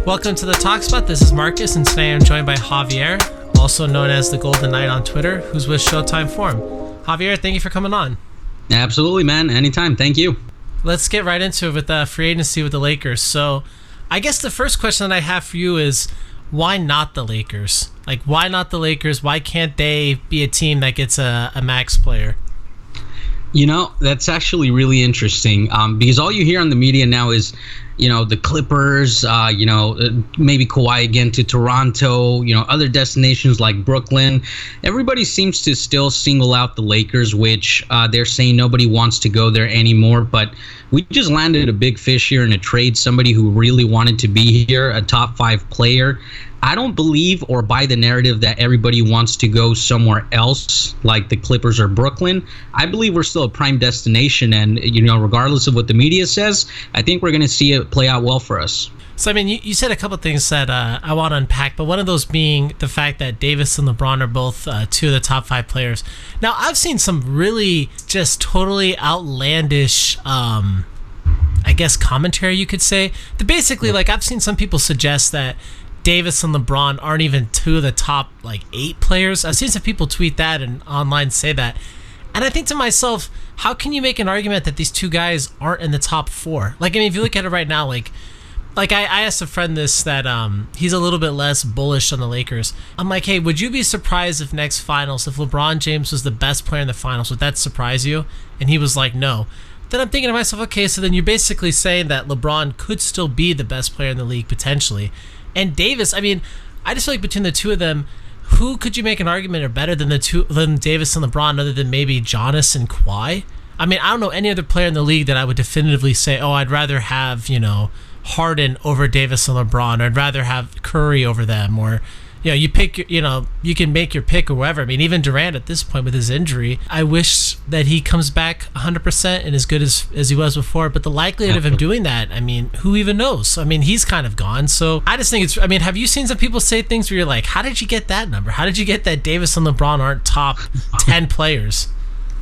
Welcome to the Talk Spot. This is Marcus, and today I'm joined by Javier, also known as the Golden Knight on Twitter, who's with ShowtimeForum. Javier, thank you for coming on. Absolutely, man. Anytime. Thank you. Let's get right into it with free agency with the Lakers. So I guess the first question that I have for you is, why not the Lakers? Like, why not the Lakers? Why can't they be a team that gets a max player? You know, that's actually really interesting because all you hear on the media now is, the Clippers, maybe Kawhi again to Toronto, other destinations like Brooklyn. Everybody seems to still single out the Lakers, which they're saying nobody wants to go there anymore. But we just landed a big fish here in a trade, somebody who really wanted to be here, a top 5 player. I don't believe or buy the narrative that everybody wants to go somewhere else like the Clippers or Brooklyn. I believe we're still a prime destination, and regardless of what the media says, I think we're going to see it play out well for us. So, I mean, you said a couple of things that I want to unpack, but one of those being the fact that Davis and LeBron are both 2 of the top 5 players. Now, I've seen some really just totally outlandish commentary, you could say. That basically, I've seen some people suggest that Davis and LeBron aren't even 2 of the top 8 players. I've seen some people tweet that and online say that. And I think to myself, how can you make an argument that these 2 guys aren't in the top 4? If you look at it right now, I asked a friend this, that he's a little bit less bullish on the Lakers. I'm like, hey, would you be surprised if next finals, if LeBron James was the best player in the finals, would that surprise you? And he was like, no. Then I'm thinking to myself, okay, so then you're basically saying that LeBron could still be the best player in the league potentially. And Davis, I just feel like between the 2 of them, who could you make an argument are better than than Davis and LeBron, other than maybe Giannis and Kawhi? I don't know any other player in the league that I would definitively say, oh, I'd rather have, Harden over Davis and LeBron, or I'd rather have Curry over them, or you pick, you can make your pick or whatever. Even Durant at this point with his injury, I wish that he comes back 100% and as good as he was before. But the likelihood of him doing that, who even knows? So, he's kind of gone. So I just think it's, have you seen some people say things where you're like, how did you get that number? How did you get that Davis and LeBron aren't top 10 players?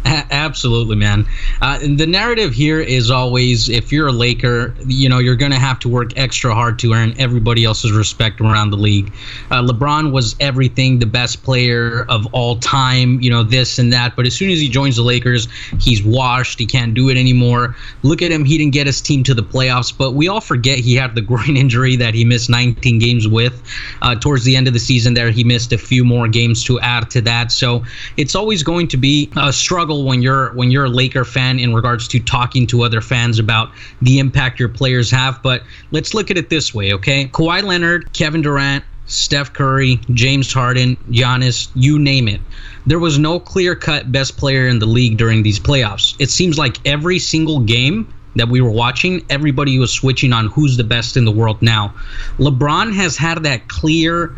Absolutely, man. The narrative here is always, if you're a Laker, you're going to have to work extra hard to earn everybody else's respect around the league. LeBron was everything, the best player of all time, this and that. But as soon as he joins the Lakers, he's washed. He can't do it anymore. Look at him. He didn't get his team to the playoffs. But we all forget he had the groin injury that he missed 19 games with. Towards the end of the season there, he missed a few more games to add to that. So it's always going to be a struggle when you're a Laker fan in regards to talking to other fans about the impact your players have. But let's look at it this way, okay? Kawhi Leonard, Kevin Durant, Steph Curry, James Harden, Giannis, you name it. There was no clear-cut best player in the league during these playoffs. It seems like every single game that we were watching, everybody was switching on who's the best in the world now. LeBron has had that clear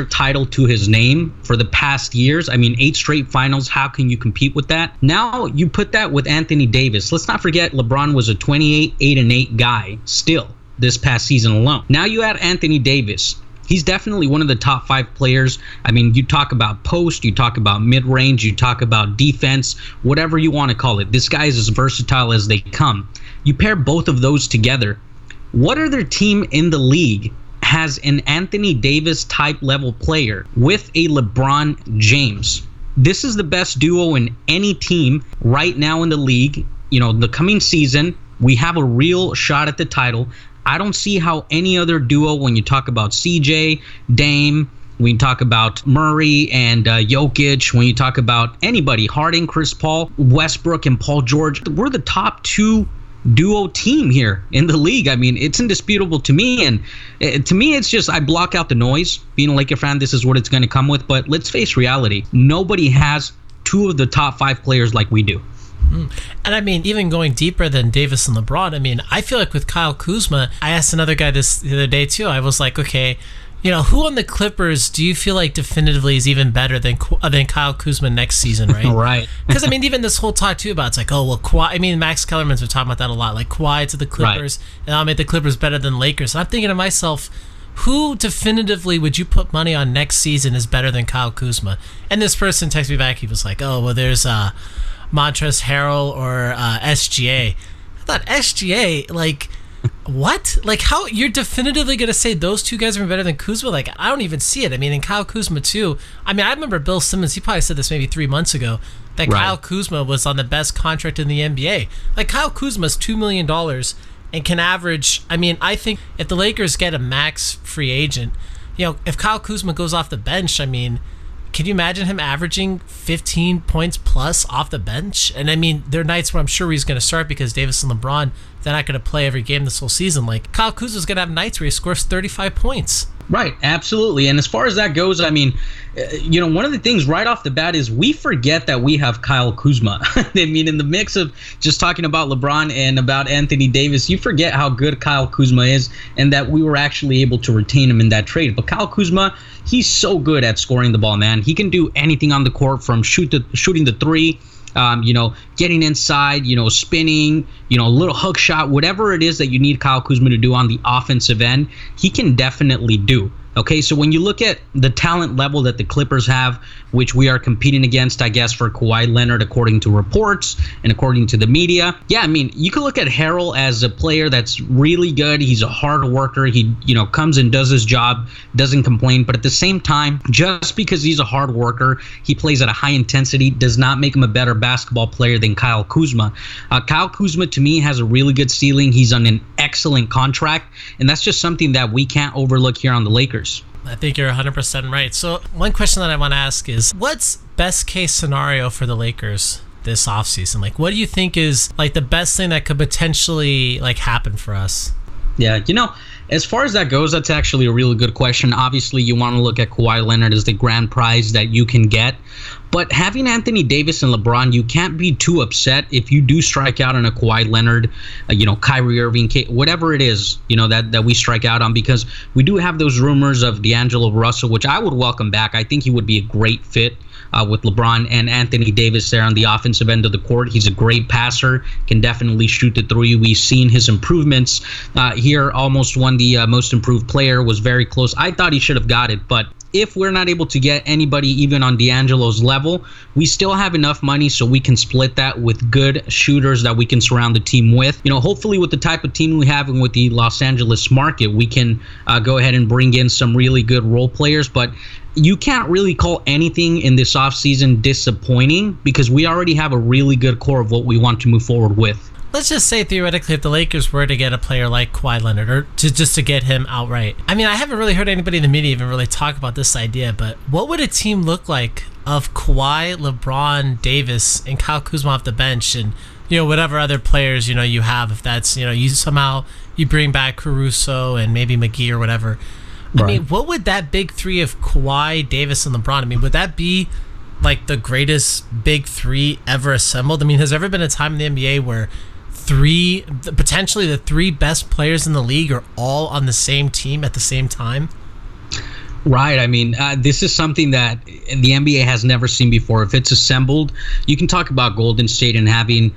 title to his name for the past years. 8 straight finals. How can you compete with that? Now you put that with Anthony Davis. Let's not forget LeBron was a 28, 8-8 guy still this past season alone. Now you add Anthony Davis. He's definitely one of the top 5 players. You talk about post, you talk about mid-range, you talk about defense, whatever you want to call it. This guy is as versatile as they come. You pair both of those together. What other team in the league has an Anthony Davis type level player with a LeBron James? This is the best duo in any team right now in the league. The coming season, we have a real shot at the title. I don't see how any other duo, when you talk about CJ, Dame, when you talk about Murray and Jokic, when you talk about anybody, Harden, Chris Paul, Westbrook, and Paul George, we're the top 2 duo team here in the league. It's indisputable to me, and to me it's just, I block out the noise. Being a Laker fan, this is what it's going to come with. But let's face reality, nobody has 2 of the top 5 players like we do. And even going deeper than Davis and LeBron, I feel like with Kyle Kuzma, I asked another guy this the other day too. I was like, okay, who on the Clippers do you feel like definitively is even better than Kyle Kuzma next season, right? Right. Because even this whole talk too about, it's like, oh well, Kawhi. Max Kellerman's been talking about that a lot, like Kawhi to the Clippers, right, and I'll make the Clippers better than Lakers. And I'm thinking to myself, who definitively would you put money on next season is better than Kyle Kuzma? And this person texted me back. He was like, oh well, there's Montrezl Harrell or SGA. I thought SGA, What? Like, how you're definitively going to say those two guys are better than Kuzma? Like, I don't even see it. I mean, and Kyle Kuzma, too. I mean, I remember Bill Simmons, he probably said this maybe 3 months ago, that Right. Kyle Kuzma was on the best contract in the NBA. Like, Kyle Kuzma's $2 million and can average, I mean, I think if the Lakers get a max free agent, you know, if Kyle Kuzma goes off the bench, I mean, can you imagine him averaging 15 points plus off the bench? And I mean, there are nights where I'm sure he's going to start because Davis and LeBron, they're not going to play every game this whole season. Like, Kyle Kuzma's going to have nights where he scores 35 points. Right, absolutely. And as far as that goes, I mean, one of the things right off the bat is we forget that we have Kyle Kuzma. I mean, in the mix of just talking about LeBron and about Anthony Davis, you forget how good Kyle Kuzma is and that we were actually able to retain him in that trade. But Kyle Kuzma, he's so good at scoring the ball, man. He can do anything on the court from shooting the three, getting inside, spinning, a little hook shot, whatever it is that you need Kyle Kuzma to do on the offensive end, he can definitely do. Okay, so when you look at the talent level that the Clippers have, which we are competing against, I guess, for Kawhi Leonard, according to reports and according to the media. Yeah, I mean, you can look at Harrell as a player that's really good. He's a hard worker. He, comes and does his job, doesn't complain. But at the same time, just because he's a hard worker, he plays at a high intensity, does not make him a better basketball player than Kyle Kuzma. Kyle Kuzma, to me, has a really good ceiling. He's on an excellent contract, and that's just something that we can't overlook here on the Lakers. I think you're 100% right. So one question that I want to ask is, what's best case scenario for the Lakers this offseason? Like, what do you think is like the best thing that could potentially like happen for us? Yeah, as far as that goes, that's actually a really good question. Obviously, you want to look at Kawhi Leonard as the grand prize that you can get. But having Anthony Davis and LeBron, you can't be too upset if you do strike out on a Kawhi Leonard, Kyrie Irving, whatever it is, that we strike out on, because we do have those rumors of D'Angelo Russell, which I would welcome back. I think he would be a great fit with LeBron and Anthony Davis there on the offensive end of the court. He's a great passer, can definitely shoot the three. We've seen his improvements here, almost won the most improved player, was very close. I thought he should have got it, but if we're not able to get anybody even on D'Angelo's level, we still have enough money so we can split that with good shooters that we can surround the team with. Hopefully with the type of team we have and with the Los Angeles market, we can go ahead and bring in some really good role players. But you can't really call anything in this offseason disappointing because we already have a really good core of what we want to move forward with. Let's just say theoretically if the Lakers were to get a player like Kawhi Leonard, or just to get him outright. I mean, I haven't really heard anybody in the media even really talk about this idea, but what would a team look like of Kawhi, LeBron, Davis, and Kyle Kuzma off the bench, and whatever other players you have? If that's you bring back Caruso and maybe McGee or whatever. Right. I mean, what would that big three of Kawhi, Davis, and LeBron? I mean, would that be like the greatest big three ever assembled? I mean, has there ever been a time in the NBA where potentially the three best players in the league are all on the same team at the same time? Right. I mean, this is something that the NBA has never seen before. If it's assembled, you can talk about Golden State and having,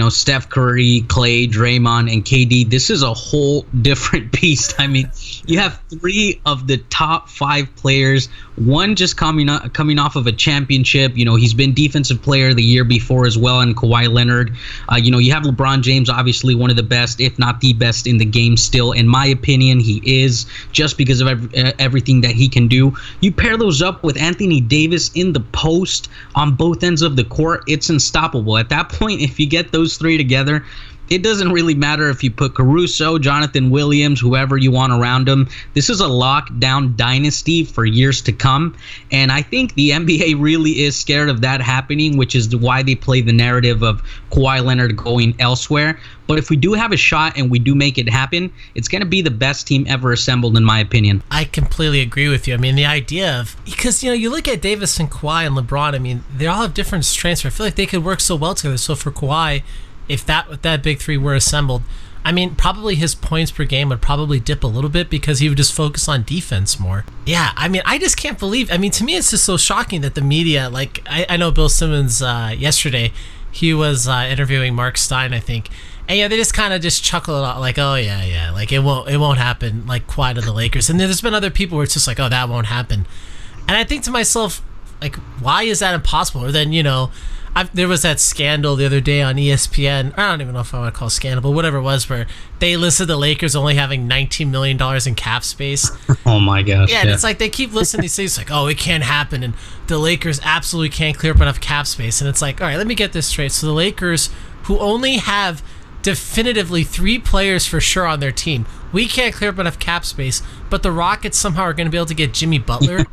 Steph Curry, Clay, Draymond, and KD. This is a whole different beast. I mean, you have three of the top five players, one just coming off of a championship. He's been defensive player the year before as well, and Kawhi Leonard. You have LeBron James, obviously one of the best, if not the best in the game still. In my opinion, he is, just because of everything that he can do. You pair those up with Anthony Davis in the post on both ends of the court, it's unstoppable. At that point, if you get those three together, it doesn't really matter if you put Caruso, Jonathan Williams, whoever you want around him. This is a lockdown dynasty for years to come. And I think the NBA really is scared of that happening, which is why they play the narrative of Kawhi Leonard going elsewhere. But if we do have a shot and we do make it happen, it's going to be the best team ever assembled, in my opinion. I completely agree with you. I mean, the idea of, because, you look at Davis and Kawhi and LeBron, I mean, they all have different strengths. I feel like they could work so well together. So for Kawhi, if that big three were assembled, I mean, probably his points per game would probably dip a little bit because he would just focus on defense more. Yeah, I mean, I just can't believe. I mean, to me, it's just so shocking that the media, like, I know Bill Simmons yesterday, he was interviewing Mark Stein, I think, and they just kind of just chuckle it out, like, oh yeah, like it won't happen, like Kawhi to the Lakers. And then there's been other people where it's just like, oh, that won't happen. And I think to myself, like, why is that impossible? Or then, There was that scandal the other day on ESPN. I don't even know if I want to call it scandal, but whatever it was, where they listed the Lakers only having $19 million in cap space. Oh my gosh. Yeah, and it's like they keep listening to these things like, oh, it can't happen, and the Lakers absolutely can't clear up enough cap space. And it's like, all right, let me get this straight. So the Lakers, who only have definitively 3 players for sure on their team, we can't clear up enough cap space, but the Rockets somehow are going to be able to get Jimmy Butler,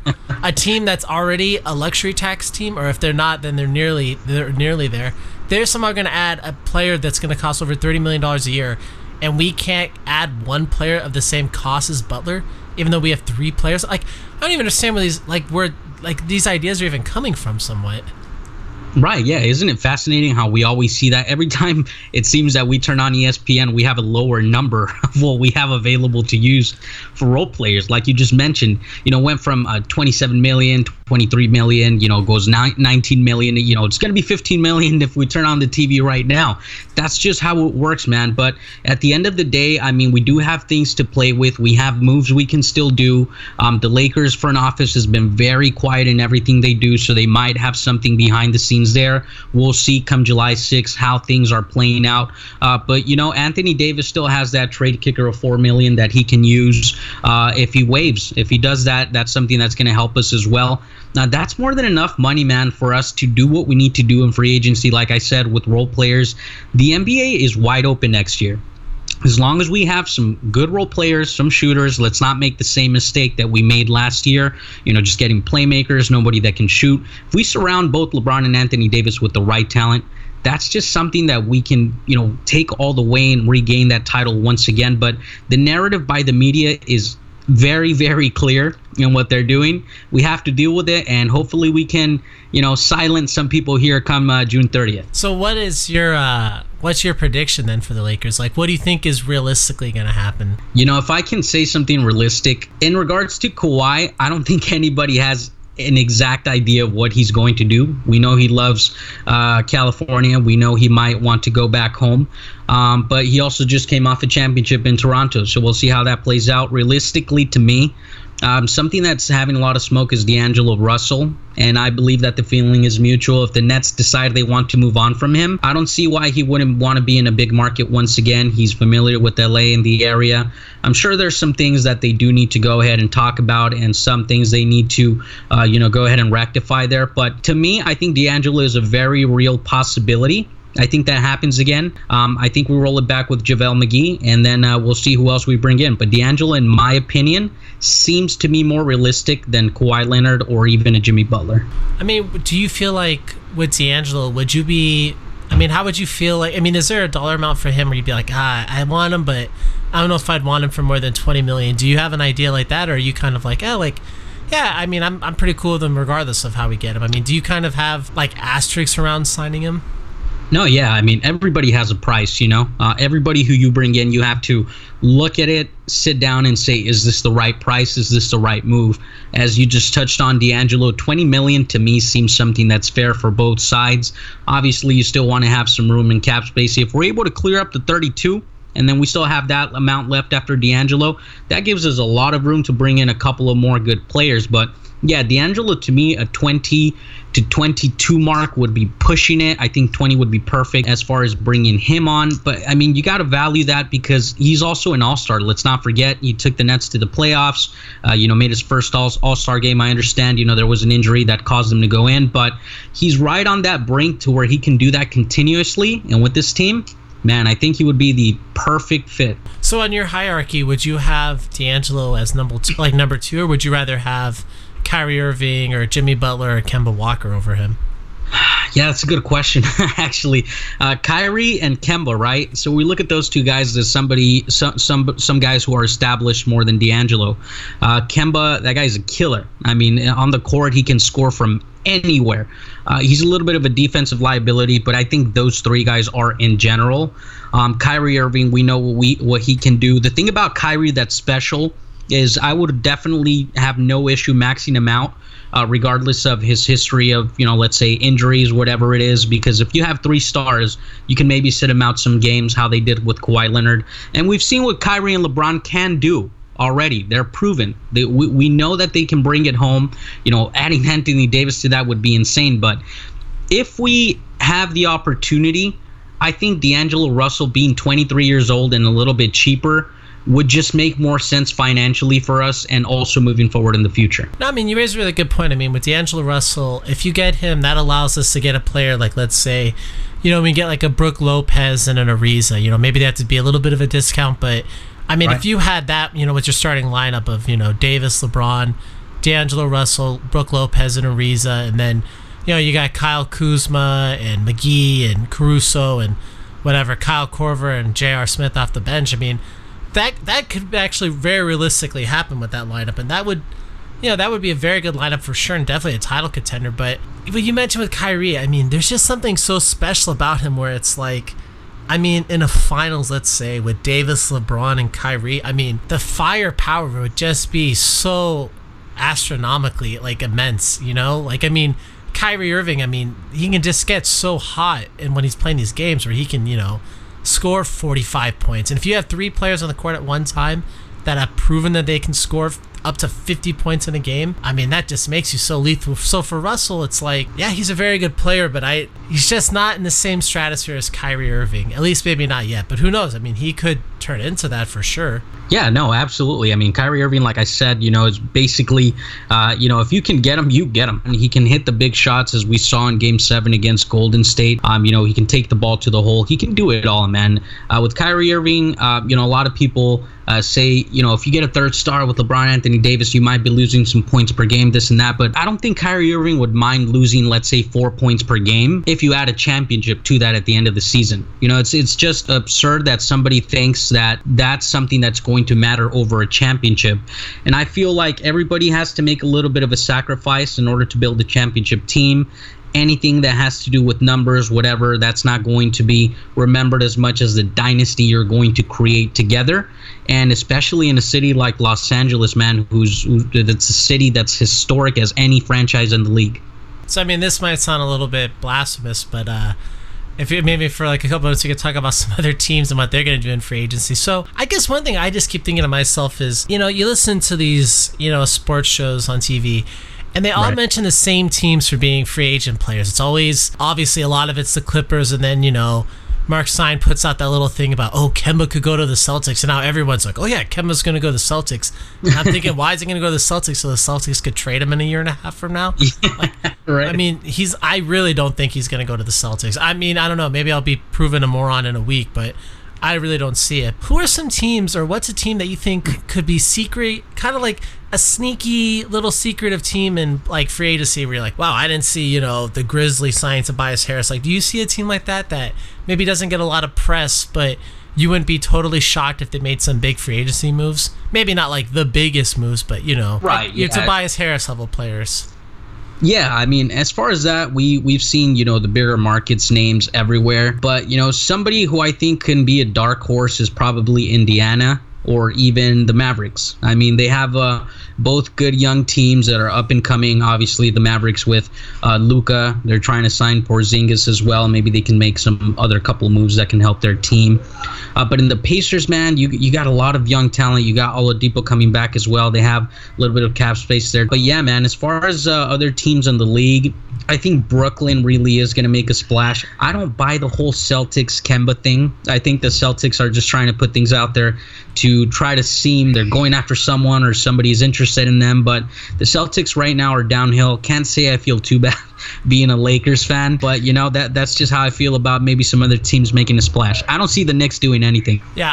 a team that's already a luxury tax team, or if they're not, then they're nearly there. They're somehow going to add a player that's going to cost over $30 million a year, and we can't add one player of the same cost as Butler, even though we have 3 players. Like, I don't even understand where these ideas are even coming from somewhat. Right, yeah. Isn't it fascinating how we always see that every time it seems that we turn on ESPN, we have a lower number of what we have available to use for role players. Like you just mentioned, went from 27 million, 23 million, goes 19 million. It's going to be 15 million if we turn on the TV right now. That's just how it works, man. But at the end of the day, I mean, we do have things to play with. We have moves we can still do. The Lakers front office has been very quiet in everything they do, so they might have something behind the scenes there. We'll see come July 6th how things are playing out. But Anthony Davis still has that trade kicker of $4 million that he can use if he waives. If he does that, that's something that's going to help us as well. Now, that's more than enough money, man, for us to do what we need to do in free agency. Like I said, with role players, the NBA is wide open next year. As long as we have some good role players, some shooters, let's not make the same mistake that we made last year, just getting playmakers, nobody that can shoot. If we surround both LeBron and Anthony Davis with the right talent, that's just something that we can, take all the way and regain that title once again. But the narrative by the media is very, very clear in what they're doing. We have to deal with it, and hopefully we can, silence some people here come June 30th. So what is what's your prediction then for the Lakers? Like, what do you think is realistically going to happen? If I can say something realistic in regards to Kawhi, I don't think anybody has an exact idea of what he's going to do. We know he loves California. We know he might want to go back home. But he also just came off a championship in Toronto. So we'll see how that plays out. Realistically, to me, something that's having a lot of smoke is D'Angelo Russell. And I believe that the feeling is mutual. If the Nets decide they want to move on from him, I don't see why he wouldn't want to be in a big market once again. He's familiar with LA and the area. I'm sure there's some things that they do need to go ahead and talk about, and some things they need to, go ahead and rectify there. But to me, I think D'Angelo is a very real possibility. I think that happens again. I think we roll it back with JaVale McGee, and then we'll see who else we bring in. But D'Angelo, in my opinion, seems to me more realistic than Kawhi Leonard or even a Jimmy Butler. I mean, do you feel like with D'Angelo, how would you feel like, is there a dollar amount for him where you'd be like, I want him, but I don't know if I'd want him for more than $20 million. Do you have an idea like that, or are you kind of like, I'm pretty cool with him regardless of how we get him? Do you kind of have like asterisks around signing him? No, yeah. Everybody has a price, Everybody who you bring in, you have to look at it, sit down and say, is this the right price? Is this the right move? As you just touched on, D'Angelo, $20 million to me seems something that's fair for both sides. Obviously, you still want to have some room in cap space. If we're able to clear up the 32, and then we still have that amount left after D'Angelo, that gives us a lot of room to bring in a couple of more good players. But yeah, D'Angelo, to me, a 20 to 22 mark would be pushing it. I think 20 would be perfect as far as bringing him on. But, you got to value that because he's also an all-star. Let's not forget, he took the Nets to the playoffs, made his first all-star game. I understand, there was an injury that caused him to go in. But he's right on that brink to where he can do that continuously. And with this team, man, I think he would be the perfect fit. So on your hierarchy, would you have D'Angelo as number two, or would you rather have Kyrie Irving or Jimmy Butler or Kemba Walker over him? Yeah, that's a good question, actually. Kyrie and Kemba, right? So we look at those two guys as some guys who are established more than D'Angelo. Kemba, that guy's a killer. On the court, he can score from anywhere. He's a little bit of a defensive liability, but I think those three guys are in general. Kyrie Irving, we know what he can do. The thing about Kyrie that's special is I would definitely have no issue maxing him out, regardless of his history of, let's say injuries, whatever it is, because if you have 3 stars, you can maybe sit him out some games, how they did with Kawhi Leonard. And we've seen what Kyrie and LeBron can do already. They're proven. We know that they can bring it home. Adding Anthony Davis to that would be insane. But if we have the opportunity, I think D'Angelo Russell being 23 years old and a little bit cheaper would just make more sense financially for us and also moving forward in the future. No, I mean, you raise a really good point. I mean, with D'Angelo Russell, if you get him, that allows us to get a player like, let's say, we get like a Brook Lopez and an Ariza. Maybe they have to be a little bit of a discount, but I mean, if you had that, with your starting lineup of, Davis, LeBron, D'Angelo Russell, Brook Lopez, and Ariza, and then, you got Kyle Kuzma and McGee and Caruso and whatever, Kyle Korver and J.R. Smith off the bench. I mean, that could actually very realistically happen with that lineup, and that would be a very good lineup for sure, and definitely a title contender. But what you mentioned with Kyrie, I mean, there's just something so special about him where it's like, I mean, in a finals, let's say, with Davis, LeBron, and Kyrie, I mean, the firepower would just be so astronomically, like, immense, Like, I mean, Kyrie Irving, I mean, he can just get so hot and when he's playing these games where he can, score 45 points. And if you have three players on the court at one time that have proven that they can score up to 50 points in a game, I mean, that just makes you so lethal. So for Russell, it's like, yeah, he's a very good player, but he's just not in the same stratosphere as Kyrie Irving. At least maybe not yet, but who knows? I mean, he could turn into that for sure. Yeah, no, absolutely. I mean, Kyrie Irving, like I said, is basically, if you can get him, you get him. And he can hit the big shots as we saw in Game 7 against Golden State. He can take the ball to the hole. He can do it all, man. With Kyrie Irving, a lot of people say, if you get a third star with LeBron Anthony Davis, you might be losing some points per game, this and that. But I don't think Kyrie Irving would mind losing, let's say, 4 points per game if you add a championship to that at the end of the season. It's just absurd that somebody thinks that that's something that's going to matter over a championship. And I feel like everybody has to make a little bit of a sacrifice in order to build a championship team. Anything that has to do with numbers, whatever, that's not going to be remembered as much as the dynasty you're going to create together. And especially in a city like Los Angeles, man, that's a city that's historic as any franchise in the league. So, I mean, this might sound a little bit blasphemous, but if you, maybe for like a couple minutes, we could talk about some other teams and what they're going to do in free agency. So I guess one thing I just keep thinking to myself is, you listen to these, sports shows on TV, and they all mention the same teams for being free agent players. It's always, obviously, a lot of it's the Clippers, and then, Mark Stein puts out that little thing about, Kemba could go to the Celtics, and now everyone's like, oh yeah, Kemba's going to go to the Celtics. And I'm thinking, why is he going to go to the Celtics so the Celtics could trade him in a year and a half from now? I mean, I really don't think he's going to go to the Celtics. I mean, I don't know, maybe I'll be proven a moron in a week, but I really don't see it. Who are some teams, or what's a team that you think could be secret, kind of like a sneaky little secretive team in like free agency where you're like, wow, I didn't see, the Grizzlies signing Tobias Harris. Like, do you see a team like that maybe doesn't get a lot of press, but you wouldn't be totally shocked if they made some big free agency moves? Maybe not like the biggest moves, but like your Tobias Harris level players. Yeah, I mean, as far as that, we've seen, the bigger markets names everywhere. But, somebody who I think can be a dark horse is probably Indiana or even the Mavericks. I mean, they have both good young teams that are up and coming. Obviously, the Mavericks with Luka, they're trying to sign Porzingis as well. Maybe they can make some other couple moves that can help their team. But in the Pacers, man, you got a lot of young talent. You got Oladipo coming back as well. They have a little bit of cap space there. But yeah, man, as far as other teams in the league, I think Brooklyn really is going to make a splash. I don't buy the whole Celtics Kemba thing. I think the Celtics are just trying to put things out there to try to seem they're going after someone or somebody's interested in them. But the Celtics right now are downhill. Can't say I feel too bad being a Lakers fan, but that's just how I feel about maybe some other teams making a splash. I don't see the Knicks doing anything. Yeah,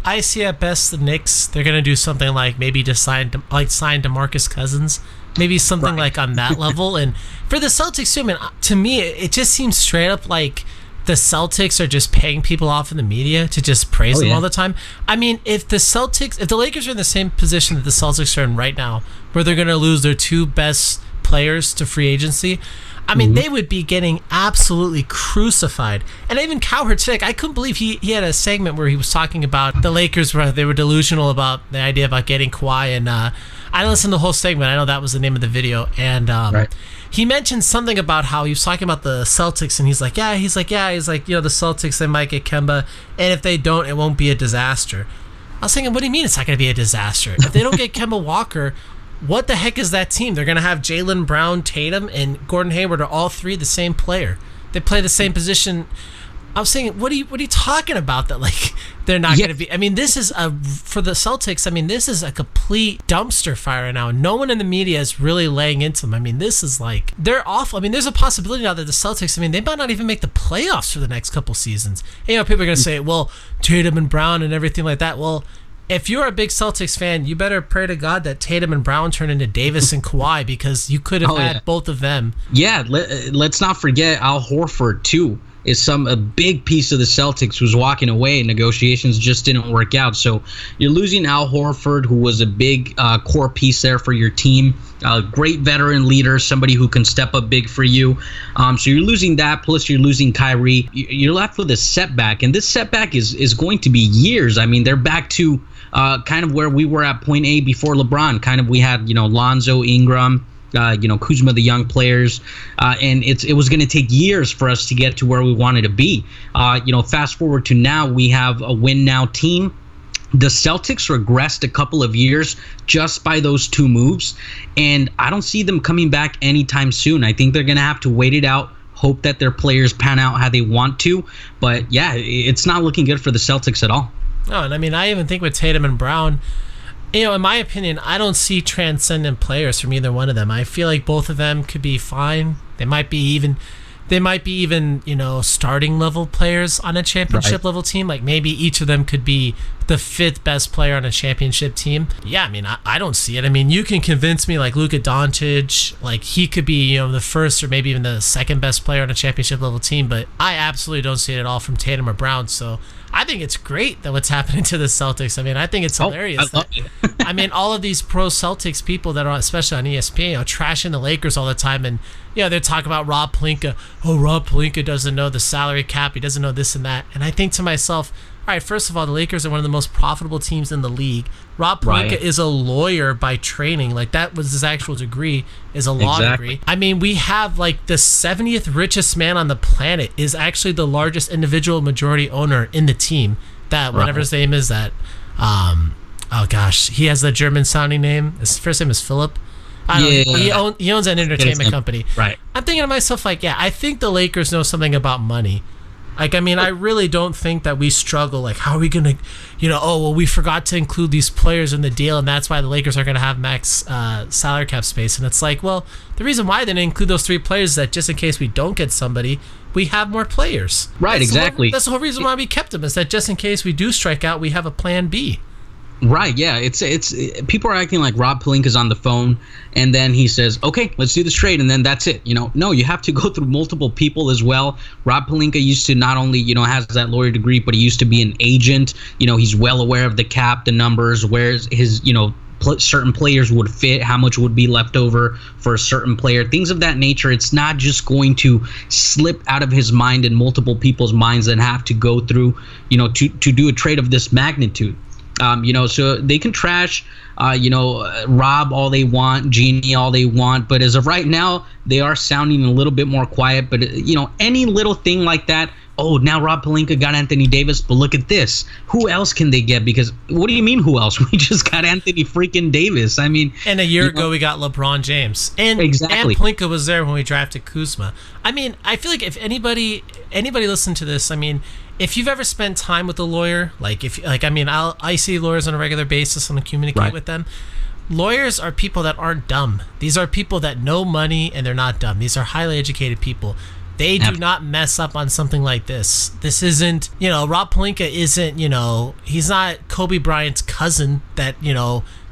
I see at best the Knicks, they're going to do something like maybe just sign DeMarcus Cousins. Maybe something like on that level. And for the Celtics too, man, to me, it just seems straight up like the Celtics are just paying people off in the media to just praise them all the time. I mean, if the Lakers are in the same position that the Celtics are in right now, where they're going to lose their two best players to free agency, I mean, they would be getting absolutely crucified. And even Cowherd today, I couldn't believe he had a segment where he was talking about the Lakers, where they were delusional about the idea about getting Kawhi. And I listened to the whole segment. I know that was the name of the video. And he mentioned something about how he was talking about the Celtics. And he's like, the Celtics, they might get Kemba. And if they don't, it won't be a disaster. I was thinking, what do you mean it's not going to be a disaster? If they don't get Kemba Walker, what the heck is that team? They're going to have Jaylen Brown, Tatum, and Gordon Hayward are all three the same player. They play the same position. I was saying, what are you talking about? That like they're not going to be. I mean, this is for the Celtics. I mean, this is a complete dumpster fire now. No one in the media is really laying into them. I mean, this is like they're awful. I mean, there's a possibility now that the Celtics. I mean, they might not even make the playoffs for the next couple seasons. And, people are going to say, well, Tatum and Brown and everything like that. Well, if you're a big Celtics fan, you better pray to God that Tatum and Brown turn into Davis and Kawhi, because you could have had both of them. Yeah, let's not forget Al Horford too. Is a big piece of the Celtics who's walking away. Negotiations just didn't work out. So you're losing Al Horford, who was a big core piece there for your team. Great veteran leader, somebody who can step up big for you. So you're losing that, plus you're losing Kyrie. You're left with a setback, and this setback is going to be years. I mean, they're back to kind of where we were at point A before LeBron. Kind of we had, Lonzo, Ingram, Kuzma, the young players, and it was going to take years for us to get to where we wanted to be. Fast forward to now, we have a win now team. The Celtics regressed a couple of years just by those two moves, and I don't see them coming back anytime soon. I think they're going to have to wait it out, hope that their players pan out how they want to. But yeah, it's not looking good for the Celtics at all. No, and I mean, I even think with Tatum and Brown, in my opinion, I don't see transcendent players from either one of them. I feel like both of them could be fine. They might be even, starting level players on a championship level team. Like maybe each of them could be the fifth best player on a championship team. Yeah, I mean, I don't see it. I mean, you can convince me like Luka Doncic, like he could be, the first or maybe even the second best player on a championship level team, but I absolutely don't see it at all from Tatum or Brown. So I think it's great that what's happening to the Celtics. I mean, I think it's hilarious. I love it. I mean, all of these pro Celtics people that are, especially on ESPN, trashing the Lakers all the time, and they're talking about Rob Pelinka. Oh, Rob Pelinka doesn't know the salary cap. He doesn't know this and that. And I think to myself, all right, first of all, the Lakers are one of the most profitable teams in the league. Rob Pelinka is a lawyer by training. Like, that was his actual degree, is a law degree. I mean, we have, like, the 70th richest man on the planet is actually the largest individual majority owner in the team. That, whatever his name is, that, oh, gosh, he has the German-sounding name. His first name is Philip. He owns an entertainment company. Right. I'm thinking to myself, like, I think the Lakers know something about money. Like, I mean, I really don't think that we struggle. Like, how are we going to, we forgot to include these players in the deal, and that's why the Lakers are going to have max salary cap space. And it's like, well, the reason why they didn't include those three players is that just in case we don't get somebody, we have more players. Right, exactly. That's the whole reason why we kept them, is that just in case we do strike out, we have a plan B. Right, yeah. It's people are acting like Rob Pelinka's on the phone, and then he says, "Okay, let's do this trade," and then that's it. No, you have to go through multiple people as well. Rob Pelinka used to not only has that lawyer degree, but he used to be an agent. He's well aware of the cap, the numbers, where his certain players would fit, how much would be left over for a certain player, things of that nature. It's not just going to slip out of his mind and multiple people's minds that have to go through, to do a trade of this magnitude. So they can trash, Rob all they want, Genie all they want, but as of right now, they are sounding a little bit more quiet. But, any little thing like that, oh, now Rob Pelinka got Anthony Davis, but look at this. Who else can they get? Because what do you mean who else? We just got Anthony freaking Davis. I mean, and a year ago we got LeBron James. And Pelinka was there when we drafted Kuzma. I mean, I feel like if anybody listened to this, I mean, if you've ever spent time with a lawyer, I see lawyers on a regular basis and I communicate with them. Lawyers are people that aren't dumb. These are people that know money and they're not dumb. These are highly educated people. They do not mess up on something like this. This isn't, Rob Pelinka isn't, he's not Kobe Bryant's cousin that,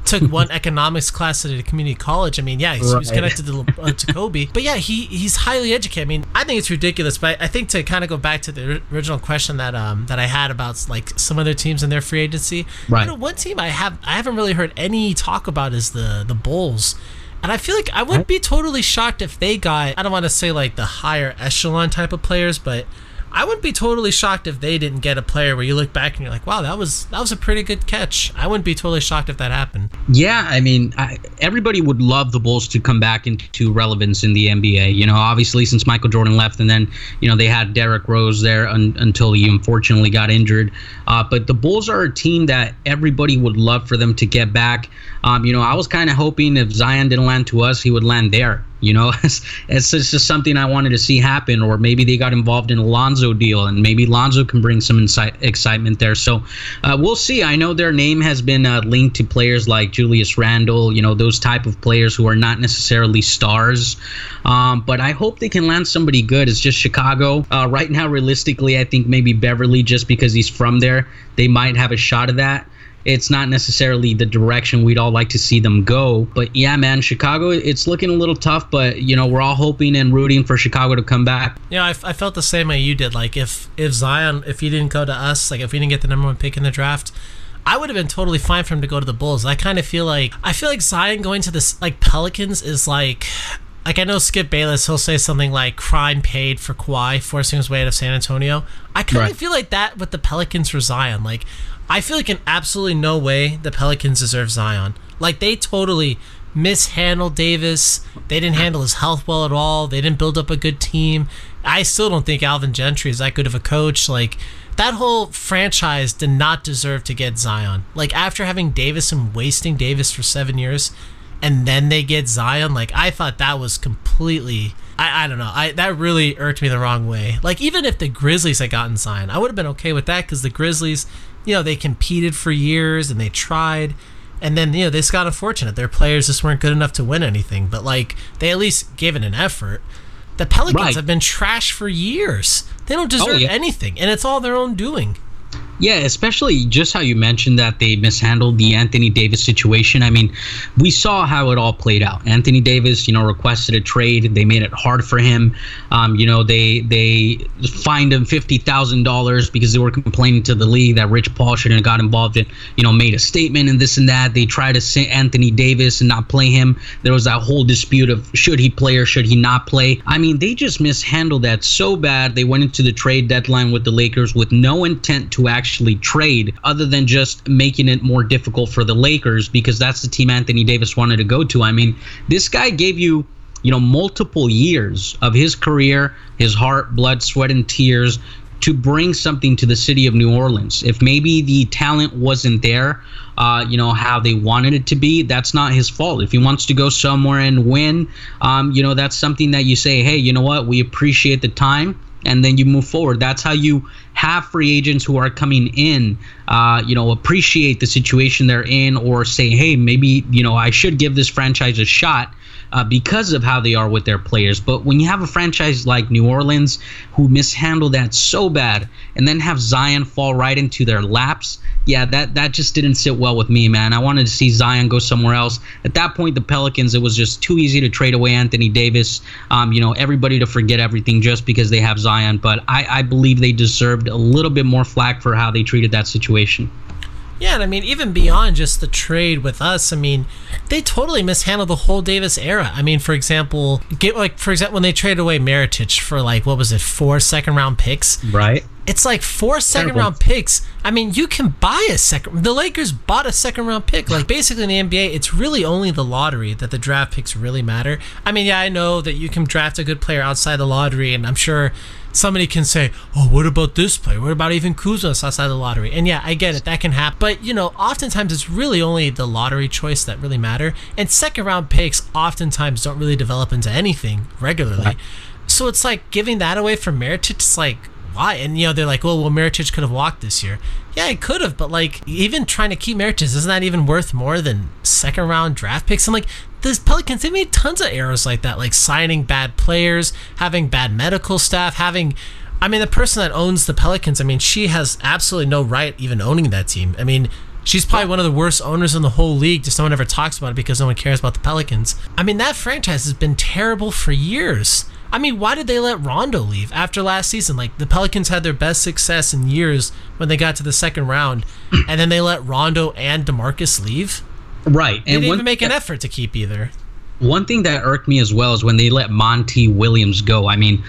took one economics class at a community college. I mean, he was connected to Kobe. But yeah, he's highly educated. I mean, I think it's ridiculous. But I think to kind of go back to the original question that I had about like some other teams and their free agency. Right. One team I haven't really heard any talk about is the Bulls. And I feel like I wouldn't be totally shocked if they got, I don't want to say like the higher echelon type of players, but I wouldn't be totally shocked if they didn't get a player where you look back and you're like, wow, that was a pretty good catch. I wouldn't be totally shocked if that happened. Yeah, I mean, everybody would love the Bulls to come back into relevance in the NBA. Obviously since Michael Jordan left, and then, they had Derrick Rose there until he unfortunately got injured. But the Bulls are a team that everybody would love for them to get back. I was kind of hoping if Zion didn't land to us, he would land there. It's just something I wanted to see happen. Or maybe they got involved in a Lonzo deal, and maybe Lonzo can bring some excitement there. So we'll see. I know their name has been linked to players like Julius Randle, those type of players who are not necessarily stars. But I hope they can land somebody good. It's just Chicago. Right now, realistically, I think maybe Beverly, just because he's from there, they might have a shot at that. It's not necessarily the direction we'd all like to see them go. But yeah, man, Chicago, it's looking a little tough, but we're all hoping and rooting for Chicago to come back. Yeah, I felt the same way you did. Like if Zion, if he didn't go to us, like if we didn't get the number 1 pick in the draft, I would have been totally fine for him to go to the Bulls. I kind of feel like Zion going to this like Pelicans is like I know Skip Bayless, he'll say something like crime paid for Kawhi forcing his way out of San Antonio. I kind of feel like that with the Pelicans for Zion. Like I feel like in absolutely no way the Pelicans deserve Zion. Like they totally mishandled Davis. They didn't handle his health well at all. They didn't build up a good team. I still don't think Alvin Gentry is that good of a coach. Like that whole franchise did not deserve to get Zion. Like after having Davis and wasting Davis for 7 years, and then they get Zion, like I thought that was completely, I don't know, that really irked me the wrong way. Like even if the Grizzlies had gotten Zion, I would have been okay with that because the Grizzlies, they competed for years and they tried, and then they just got unfortunate. Their players just weren't good enough to win anything, but like they at least gave it an effort. The Pelicans have been trash for years. They don't deserve anything, and it's all their own doing. Yeah, especially just how you mentioned that they mishandled the Anthony Davis situation. I mean, we saw how it all played out. Anthony Davis, requested a trade. They made it hard for him. They fined him $50,000 because they were complaining to the league that Rich Paul shouldn't have got involved in, made a statement and this and that. They tried to say Anthony Davis and not play him. There was that whole dispute of should he play or should he not play. I mean, they just mishandled that so bad. They went into the trade deadline with the Lakers with no intent to actually trade other than just making it more difficult for the Lakers because that's the team Anthony Davis wanted to go to. I mean, this guy gave you, multiple years of his career, his heart, blood, sweat, and tears to bring something to the city of New Orleans. If maybe the talent wasn't there, how they wanted it to be, that's not his fault. If he wants to go somewhere and win, that's something that you say, hey, you know what, we appreciate the time. And then you move forward. That's how you have free agents who are coming in, appreciate the situation they're in or say, hey, maybe, I should give this franchise a shot because of how they are with their players. But when you have a franchise like New Orleans who mishandle that so bad and then have Zion fall right into their laps, yeah, that just didn't sit well with me, man. I wanted to see Zion go somewhere else. At that point, the Pelicans, it was just too easy to trade away Anthony Davis, everybody to forget everything just because they have Zion. But I believe they deserved a little bit more flack for how they treated that situation. Yeah, and I mean, even beyond just the trade with us, I mean, they totally mishandled the whole Davis era. I mean, for example, when they traded away Mirotic for 4 second-round picks. Right. It's like 4 second-round picks. I mean, you can buy a second. The Lakers bought a second-round pick. Like, basically in the NBA, it's really only the lottery that the draft picks really matter. I mean, yeah, I know that you can draft a good player outside the lottery, and I'm sure somebody can say, oh, what about this player? What about even Kuzma outside the lottery? And yeah, I get it. That can happen. But, oftentimes it's really only the lottery choice that really matter. And second-round picks oftentimes don't really develop into anything regularly. Right. So it's like giving that away for Mirotic, it's like, why? And they're like, well, Mirotic could have walked this year. Yeah, he could have, but like even trying to keep Mirotic, isn't that even worth more than second round draft picks? And like the Pelicans, they made tons of errors like that, like signing bad players, having bad medical staff, the person that owns the Pelicans, I mean, she has absolutely no right even owning that team. I mean, she's probably one of the worst owners in the whole league. Just no one ever talks about it because no one cares about the Pelicans. I mean, that franchise has been terrible for years. I mean, why did they let Rondo leave after last season? Like, the Pelicans had their best success in years when they got to the second round, and then they let Rondo and DeMarcus leave? Right. They didn't even make an effort to keep either. One thing that irked me as well is when they let Monty Williams go. I mean,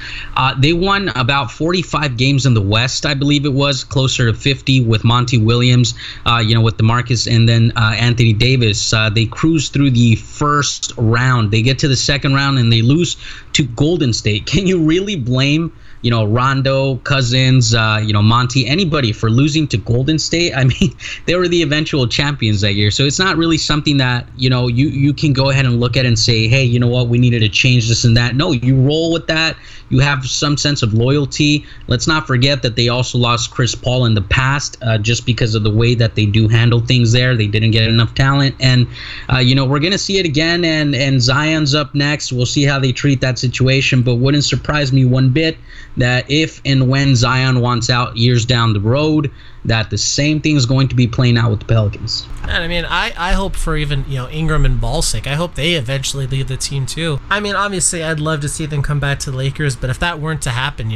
they won about 45 games in the West, I believe it was, closer to 50 with Monty Williams, with DeMarcus and then Anthony Davis. They cruised through the first round. They get to the second round and they lose to Golden State. Can you really blame Rondo, Cousins, Monty, anybody for losing to Golden State. I mean, they were the eventual champions that year. So it's not really something that, you can go ahead and look at and say, hey, you know what, we needed to change this and that. No, you roll with that. You have some sense of loyalty. Let's not forget that they also lost Chris Paul in the past just because of the way that they do handle things there. They didn't get enough talent. And, we're going to see it again. And Zion's up next. We'll see how they treat that situation. But wouldn't surprise me one bit that if and when Zion wants out years down the road, that the same thing is going to be playing out with the Pelicans. And I mean, I hope for even, Ingram and Ball's sake, I hope they eventually leave the team too. I mean, obviously, I'd love to see them come back to the Lakers, but if that weren't to happen,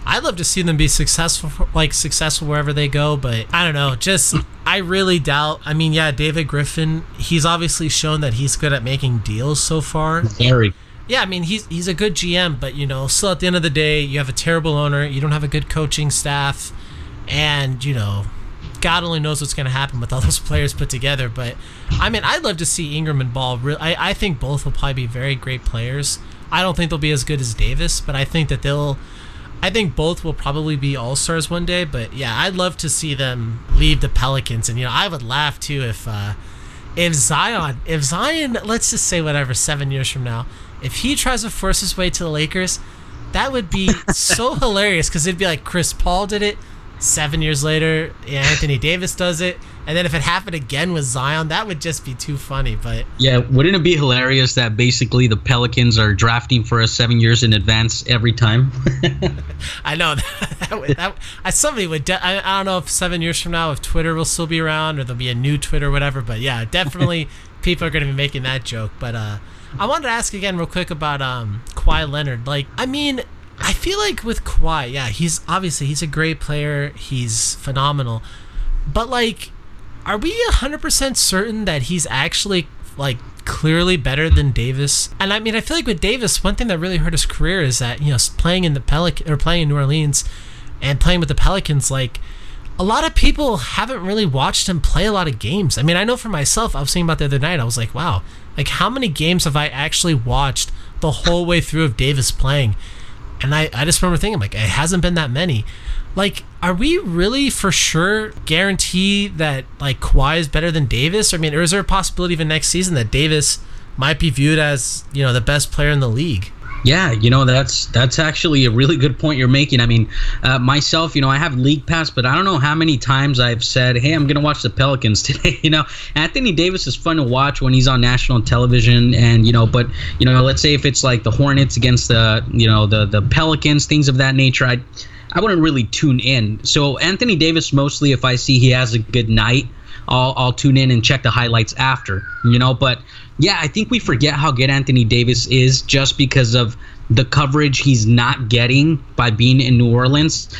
I'd love to see them be successful wherever they go, but I don't know. I really doubt. I mean, yeah, David Griffin, he's obviously shown that he's good at making deals so far. Very. Yeah, I mean, he's a good GM, but, still at the end of the day, you have a terrible owner, you don't have a good coaching staff, and, God only knows what's going to happen with all those players put together. But, I mean, I'd love to see Ingram and Ball. I think both will probably be very great players. I don't think they'll be as good as Davis, but I think that I think both will probably be all-stars one day. But, yeah, I'd love to see them leave the Pelicans. And, I would laugh, too, if Zion, let's just say whatever, 7 years from now, if he tries to force his way to the Lakers, that would be so hilarious because it'd be like Chris Paul did it. 7 years later, Anthony Davis does it, and then if it happened again with Zion, that would just be too funny. But yeah, wouldn't it be hilarious that basically the Pelicans are drafting for us 7 years in advance every time? I know somebody would. I don't know if 7 years from now if Twitter will still be around or there'll be a new Twitter or whatever. But yeah, definitely people are going to be making that joke. But I wanted to ask again real quick about Kawhi Leonard. I feel like with Kawhi, yeah, he's a great player. He's phenomenal. But, are we 100% certain that he's actually, clearly better than Davis? And, I mean, I feel like with Davis, one thing that really hurt his career is that, playing in playing in New Orleans and playing with the Pelicans, a lot of people haven't really watched him play a lot of games. I mean, I know for myself, I was thinking about the other night, I was like, wow, how many games have I actually watched the whole way through of Davis playing? And I just remember thinking, it hasn't been that many. Are we really for sure guarantee that, Kawhi is better than Davis? Or is there a possibility even next season that Davis might be viewed as, the best player in the league? Yeah, that's actually a really good point you're making. I mean, myself, I have League Pass, but I don't know how many times I've said, hey, I'm going to watch the Pelicans today. Anthony Davis is fun to watch when he's on national television. And, but, let's say if it's like the Hornets against the Pelicans, things of that nature, I wouldn't really tune in. So Anthony Davis, mostly if I see he has a good night, I'll tune in and check the highlights after, but yeah, I think we forget how good Anthony Davis is just because of the coverage he's not getting by being in New Orleans.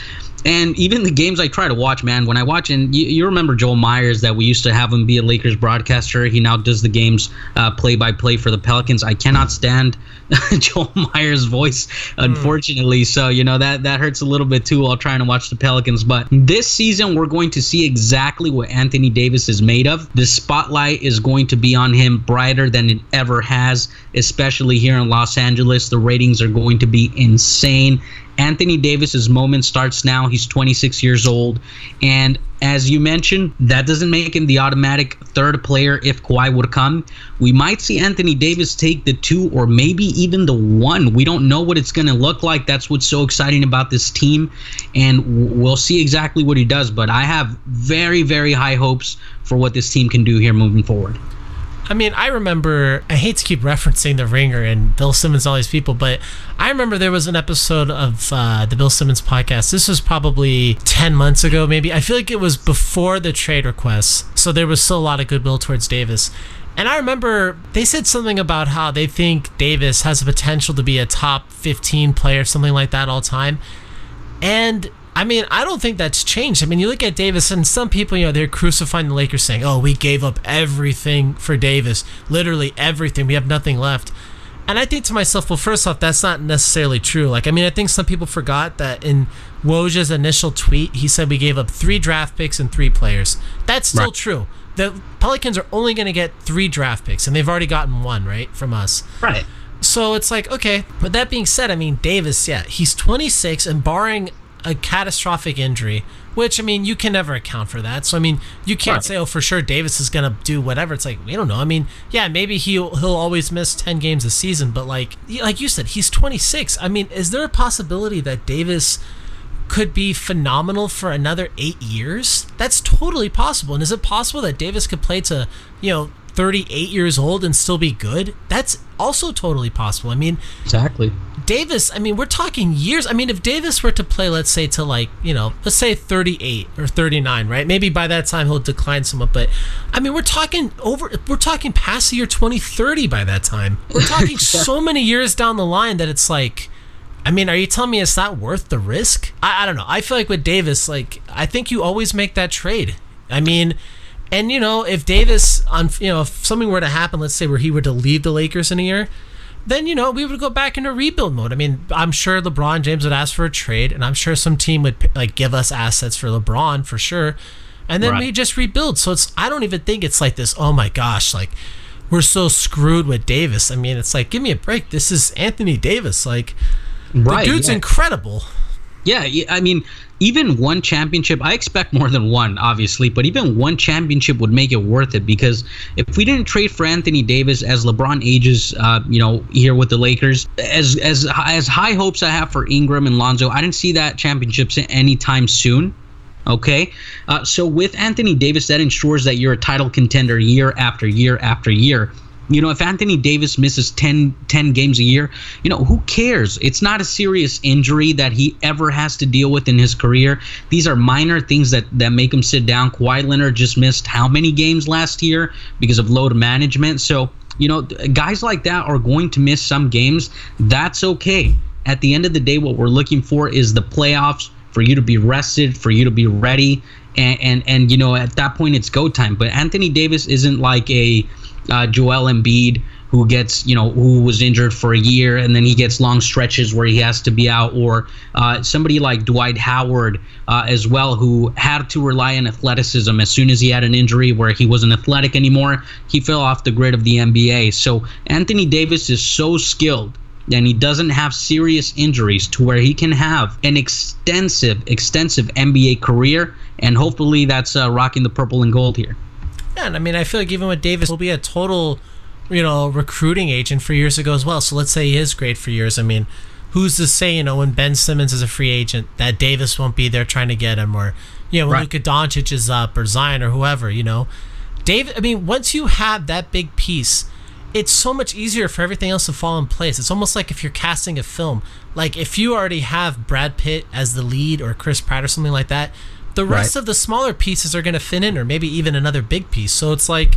And even the games I try to watch, man, when I watch, and you remember Joel Myers, that we used to have him be a Lakers broadcaster. He now does the games play-by-play for the Pelicans. I cannot stand Joel Myers' voice, unfortunately. So, that hurts a little bit, too, while trying to watch the Pelicans. But this season, we're going to see exactly what Anthony Davis is made of. The spotlight is going to be on him brighter than it ever has, especially here in Los Angeles. The ratings are going to be insane. Anthony Davis's moment starts now. He's 26 years old. And as you mentioned, that doesn't make him the automatic third player if Kawhi would come. We might see Anthony Davis take the 2 or maybe even the 1. We don't know what it's going to look like. That's what's so exciting about this team. And we'll see exactly what he does. But I have very, very high hopes for what this team can do here moving forward. I mean, I remember, I hate to keep referencing The Ringer and Bill Simmons and all these people, but I remember there was an episode of the Bill Simmons podcast. This was probably 10 months ago, maybe. I feel like it was before the trade requests, so there was still a lot of goodwill towards Davis. And I remember they said something about how they think Davis has the potential to be a top 15 player, something like that all time. And I mean, I don't think that's changed. I mean, you look at Davis, and some people, they're crucifying the Lakers saying, oh, we gave up everything for Davis. Literally everything. We have nothing left. And I think to myself, well, first off, that's not necessarily true. I think some people forgot that in Woj's initial tweet, he said we gave up 3 draft picks and 3 players. That's still true. The Pelicans are only going to get 3 draft picks, and they've already gotten 1, right, from us. Right. So it's like, okay, with that being said, I mean, Davis, yeah, he's 26, and barring a catastrophic injury, which, I mean, you can never account for that. So, I mean, you can't say, oh, for sure Davis is going to do whatever. It's like, we don't know. I mean, yeah, maybe he'll always miss 10 games a season, but like you said, he's 26. I mean, is there a possibility that Davis could be phenomenal for another 8 years? That's totally possible. And is it possible that Davis could play to, 38 years old and still be good? That's also totally possible. I mean, exactly. Davis, I mean, we're talking years. I mean, if Davis were to play, let's say, to like, let's say 38 or 39, right? Maybe by that time he'll decline somewhat, but I mean, we're talking past the year 2030 by that time. We're talking so many years down the line that it's like, I mean, are you telling me it's not worth the risk? I don't know. I feel like with Davis, like, I think you always make that trade. I mean, and if Davis, if something were to happen, let's say where he were to leave the Lakers in a year, then we would go back into rebuild mode. I mean, I'm sure LeBron James would ask for a trade, and I'm sure some team would like give us assets for LeBron for sure, and then we just rebuild. So I don't even think it's like this, oh my gosh, like we're so screwed with Davis. I mean, it's like, give me a break. This is Anthony Davis. Like, the dude's incredible. Yeah, I mean, even one championship, I expect more than one, obviously, but even one championship would make it worth it, because if we didn't trade for Anthony Davis as LeBron ages, here with the Lakers, as high hopes I have for Ingram and Lonzo, I didn't see that championships anytime soon. Okay, so with Anthony Davis, that ensures that you're a title contender year after year after year. If Anthony Davis misses 10 games a year, who cares? It's not a serious injury that he ever has to deal with in his career. These are minor things that make him sit down. Kawhi Leonard just missed how many games last year because of load management? So, guys like that are going to miss some games. That's okay. At the end of the day, what we're looking for is the playoffs, for you to be rested, for you to be ready. And at that point, it's go time. But Anthony Davis isn't like a Joel Embiid, who gets, who was injured for a year and then he gets long stretches where he has to be out, or somebody like Dwight Howard as well, who had to rely on athleticism. As soon as he had an injury where he wasn't athletic anymore, he fell off the grid of the NBA. So Anthony Davis is so skilled, and he doesn't have serious injuries to where he can have an extensive NBA career, and hopefully that's rocking the purple and gold here. Yeah, and I mean, I feel like even with Davis, he'll be a total, recruiting agent for years to go as well. So let's say he is great for years. I mean, who's to say, when Ben Simmons is a free agent, that Davis won't be there trying to get him, or, when Luka Doncic is up, or Zion, or whoever, David, I mean, once you have that big piece, it's so much easier for everything else to fall in place. It's almost like if you're casting a film. Like, if you already have Brad Pitt as the lead, or Chris Pratt or something like that, the rest of the smaller pieces are going to fit in, or maybe even another big piece. So it's like,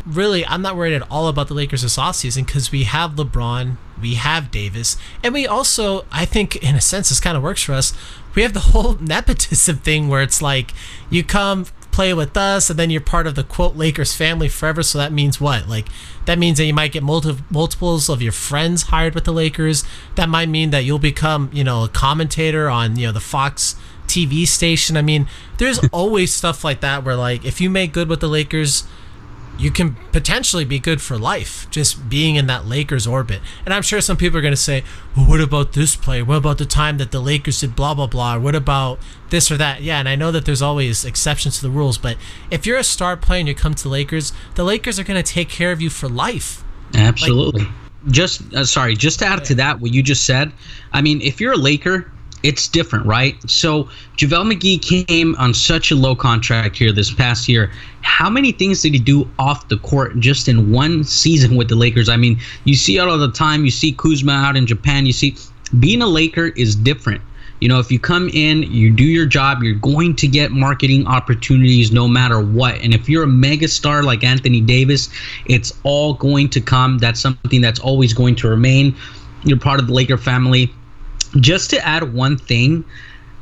really, I'm not worried at all about the Lakers this offseason, because we have LeBron, we have Davis, and we also, I think, in a sense, this kind of works for us. We have the whole nepotism thing where it's like, you come play with us, and then you're part of the, quote, Lakers family forever. So that means what? Like, that means that you might get multiples of your friends hired with the Lakers. That might mean that you'll become, a commentator on, the Fox TV station. I mean, there's always stuff like that where, like, if you make good with the Lakers, you can potentially be good for life just being in that Lakers orbit. And I'm sure some people are going to say, well, what about this player? What about the time that the Lakers did blah, blah, blah? Or what about this or that? Yeah, and I know that there's always exceptions to the rules, but if you're a star player and you come to the Lakers are going to take care of you for life. Absolutely. Like, just to add to that, what you just said, I mean, if you're a Laker, it's different, right? So JaVale McGee came on such a low contract here this past year. How many things did he do off the court just in one season with the Lakers? I mean, you see it all the time. You see Kuzma out in Japan. You see, being a Laker is different. If you come in, you do your job, you're going to get marketing opportunities no matter what. And if you're a mega star like Anthony Davis, it's all going to come. That's something that's always going to remain. You're part of the Laker family. Just to add one thing,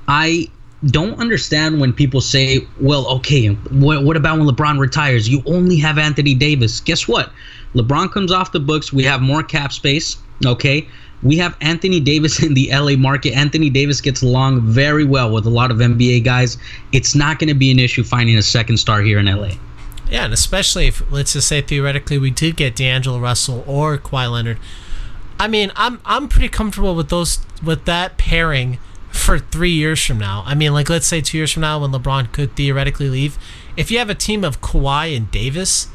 I don't understand when people say, well, okay, what about when LeBron retires? You only have Anthony Davis. Guess what? LeBron comes off the books. We have more cap space, okay? We have Anthony Davis in the LA market. Anthony Davis gets along very well with a lot of NBA guys. It's not going to be an issue finding a second star here in LA. Yeah, and especially if, let's just say theoretically, we did get D'Angelo Russell or Kawhi Leonard. I mean, I'm pretty comfortable with that pairing for 3 years from now. I mean, like, let's say 2 years from now when LeBron could theoretically leave. If you have a team of Kawhi and Davis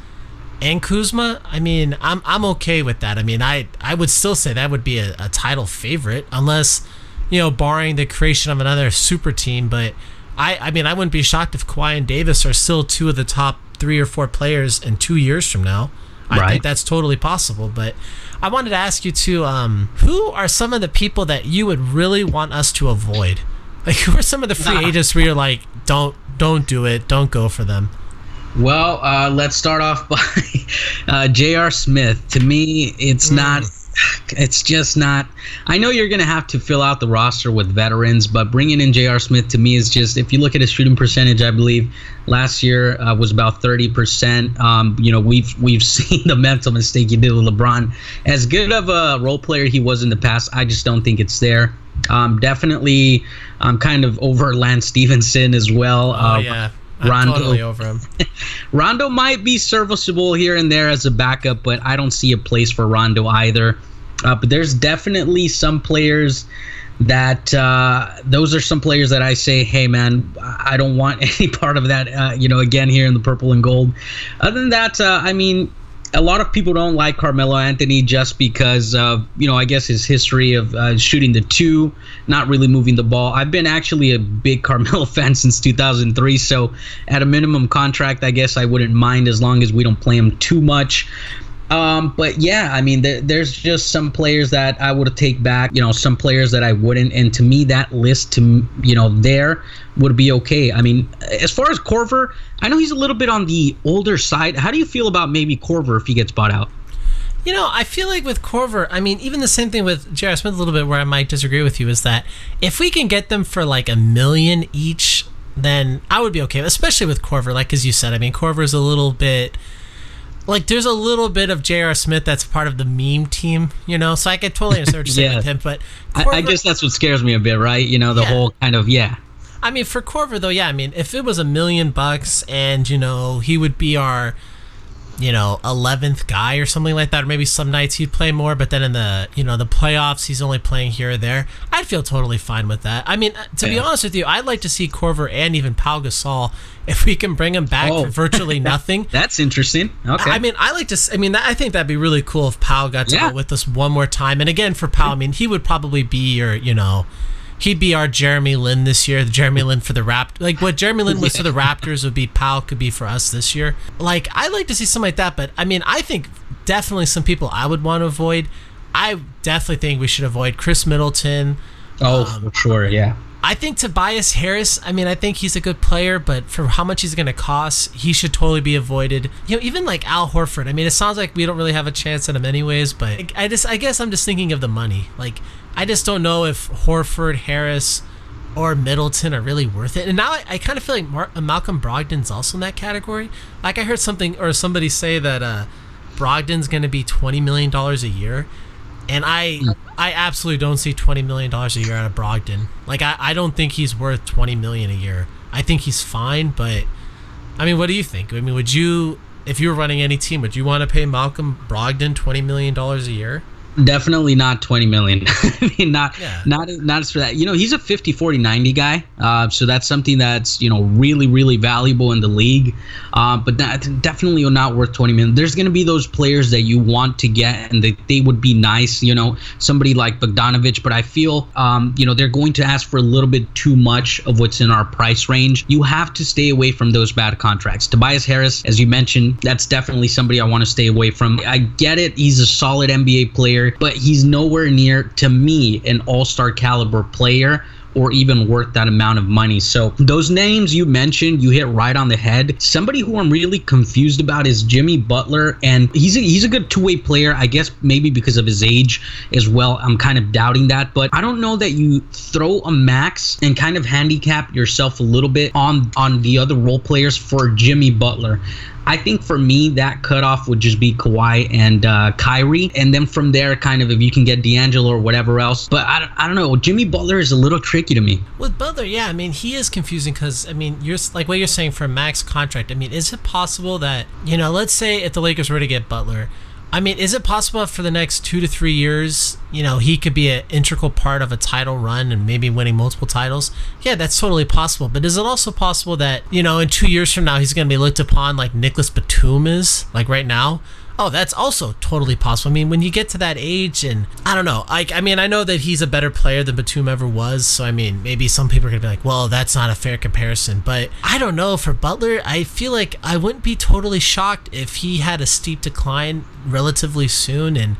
and Kuzma, I mean, I'm okay with that. I mean, I would still say that would be a title favorite, unless, barring the creation of another super team. But I mean, I wouldn't be shocked if Kawhi and Davis are still two of the top 3 or 4 players in 2 years from now. I think that's totally possible. But I wanted to ask you too, who are some of the people that you would really want us to avoid? Like, who are some of the free agents where you're like, don't do it, don't go for them? Well, let's start off by J.R. Smith. To me, it's just not. I know you're going to have to fill out the roster with veterans, but bringing in J.R. Smith to me is just, if you look at his shooting percentage, I believe last year was about 30%. We've seen the mental mistake he did with LeBron. As good of a role player he was in the past, I just don't think it's there. Definitely, I'm kind of over Lance Stevenson as well. Yeah. I'm totally over him. Rondo might be serviceable here and there as a backup, but I don't see a place for Rondo either. But there's definitely some players that those are some players that I say, hey, man, I don't want any part of that, again, here in the purple and gold. Other than that, I mean, a lot of people don't like Carmelo Anthony just because of, I guess his history of shooting the 2, not really moving the ball. I've been actually a big Carmelo fan since 2003, so at a minimum contract, I guess I wouldn't mind as long as we don't play him too much. But yeah, I mean, there's just some players that I would take back, some players that I wouldn't. And to me, that list, there would be okay. I mean, as far as Korver, I know he's a little bit on the older side. How do you feel about maybe Korver if he gets bought out? I feel like with Korver, I mean, even the same thing with J.R. Smith a little bit, where I might disagree with you, is that if we can get them for like $1 million each, then I would be okay, especially with Korver. Like, as you said, I mean, Korver's a little bit... Like, there's a little bit of J.R. Smith that's part of the meme team, so I could totally understand what you're saying with him. But Korver, I guess that's what scares me a bit, right? The whole kind of, I mean, for Korver, though, I mean, if it was $1 million and, he would be our, 11th guy or something like that, or maybe some nights he'd play more, but then in the, the playoffs, he's only playing here or there, I'd feel totally fine with that. I mean, to be honest with you, I'd like to see Korver and even Pau Gasol, if we can bring him back for virtually nothing. That's interesting. Okay. I mean, I think that'd be really cool if Pau got to go with us one more time. And again, for Pau, I mean, he would probably be your, he'd be our Jeremy Lin this year, the Jeremy Lin for the Raptors. Like, what Jeremy Lin was for the Raptors would be Pau could be for us this year. Like, I'd like to see something like that, but, I mean, I think definitely some people I would want to avoid. I definitely think we should avoid Chris Middleton. For sure, yeah. I think Tobias Harris, I mean, I think he's a good player, but for how much he's going to cost, he should totally be avoided. Even like Al Horford, I mean, it sounds like we don't really have a chance at him anyways, but I guess I'm just thinking of the money. Like, I just don't know if Horford, Harris, or Middleton are really worth it. And now I kind of feel like Malcolm Brogdon's also in that category. Like, I heard somebody say that Brogdon's going to be $20 million a year. And I absolutely don't see $20 million a year out of Brogdon. Like, I don't think he's worth $20 million a year. I think he's fine, but, I mean, what do you think? I mean, would you, if you were running any team, would you want to pay Malcolm Brogdon $20 million a year? Definitely not 20 million. I mean, not for that. He's a 50-40-90 guy. So that's something that's, really, really valuable in the league. But definitely not worth 20 million. There's going to be those players that you want to get and they would be nice, somebody like Bogdanovic. But I feel, they're going to ask for a little bit too much of what's in our price range. You have to stay away from those bad contracts. Tobias Harris, as you mentioned, that's definitely somebody I want to stay away from. I get it. He's a solid NBA player, but he's nowhere near, to me, an all-star caliber player or even worth that amount of money. So those names you mentioned, you hit right on the head. Somebody who I'm really confused about is Jimmy Butler, and he's a good two-way player. I guess maybe because of his age as well. I'm kind of doubting that, but I don't know that you throw a max and kind of handicap yourself a little bit on the other role players for Jimmy Butler. I think for me, that cutoff would just be Kawhi and Kyrie. And then from there, kind of if you can get D'Angelo or whatever else. But I don't know. Jimmy Butler is a little tricky to me. With Butler, yeah, I mean, he is confusing because, I mean, you're like what you're saying for a max contract. I mean, is it possible that, let's say if the Lakers were to get Butler, I mean, is it possible for the next 2 to 3 years, he could be an integral part of a title run and maybe winning multiple titles? Yeah, that's totally possible. But is it also possible that, in 2 years from now, he's going to be looked upon like Nicholas Batum is, like right now? Oh, that's also totally possible. I mean, when you get to that age, and I don't know. I know that he's a better player than Batum ever was. So, I mean, maybe some people are going to be like, well, that's not a fair comparison. But I don't know. For Butler, I feel like I wouldn't be totally shocked if he had a steep decline relatively soon. And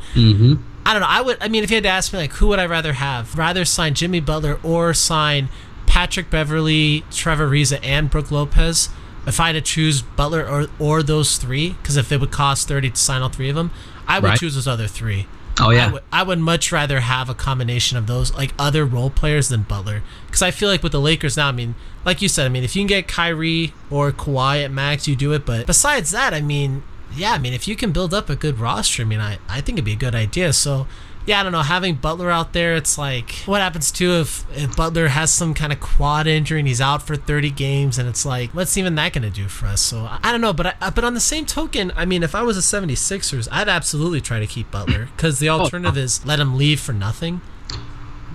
I don't know. If you had to ask me, like, who would I rather have? Rather sign Jimmy Butler or sign Patrick Beverley, Trevor Ariza, and Brook Lopez? If I had to choose Butler or those three, because if it would cost 30 to sign all three of them, I would choose those other three. Oh, yeah. I would much rather have a combination of those, like other role players than Butler. Because I feel like with the Lakers now, I mean, like you said, if you can get Kyrie or Kawhi at max, you do it. But besides that, if you can build up a good roster, I think it'd be a good idea. So, yeah, I don't know. Having Butler out there, it's like, what happens too if Butler has some kind of quad injury and he's out for 30 games, and it's like, what's even that going to do for us? So I don't know. But on the same token, if I was a 76ers, I'd absolutely try to keep Butler, because the alternative is let him leave for nothing.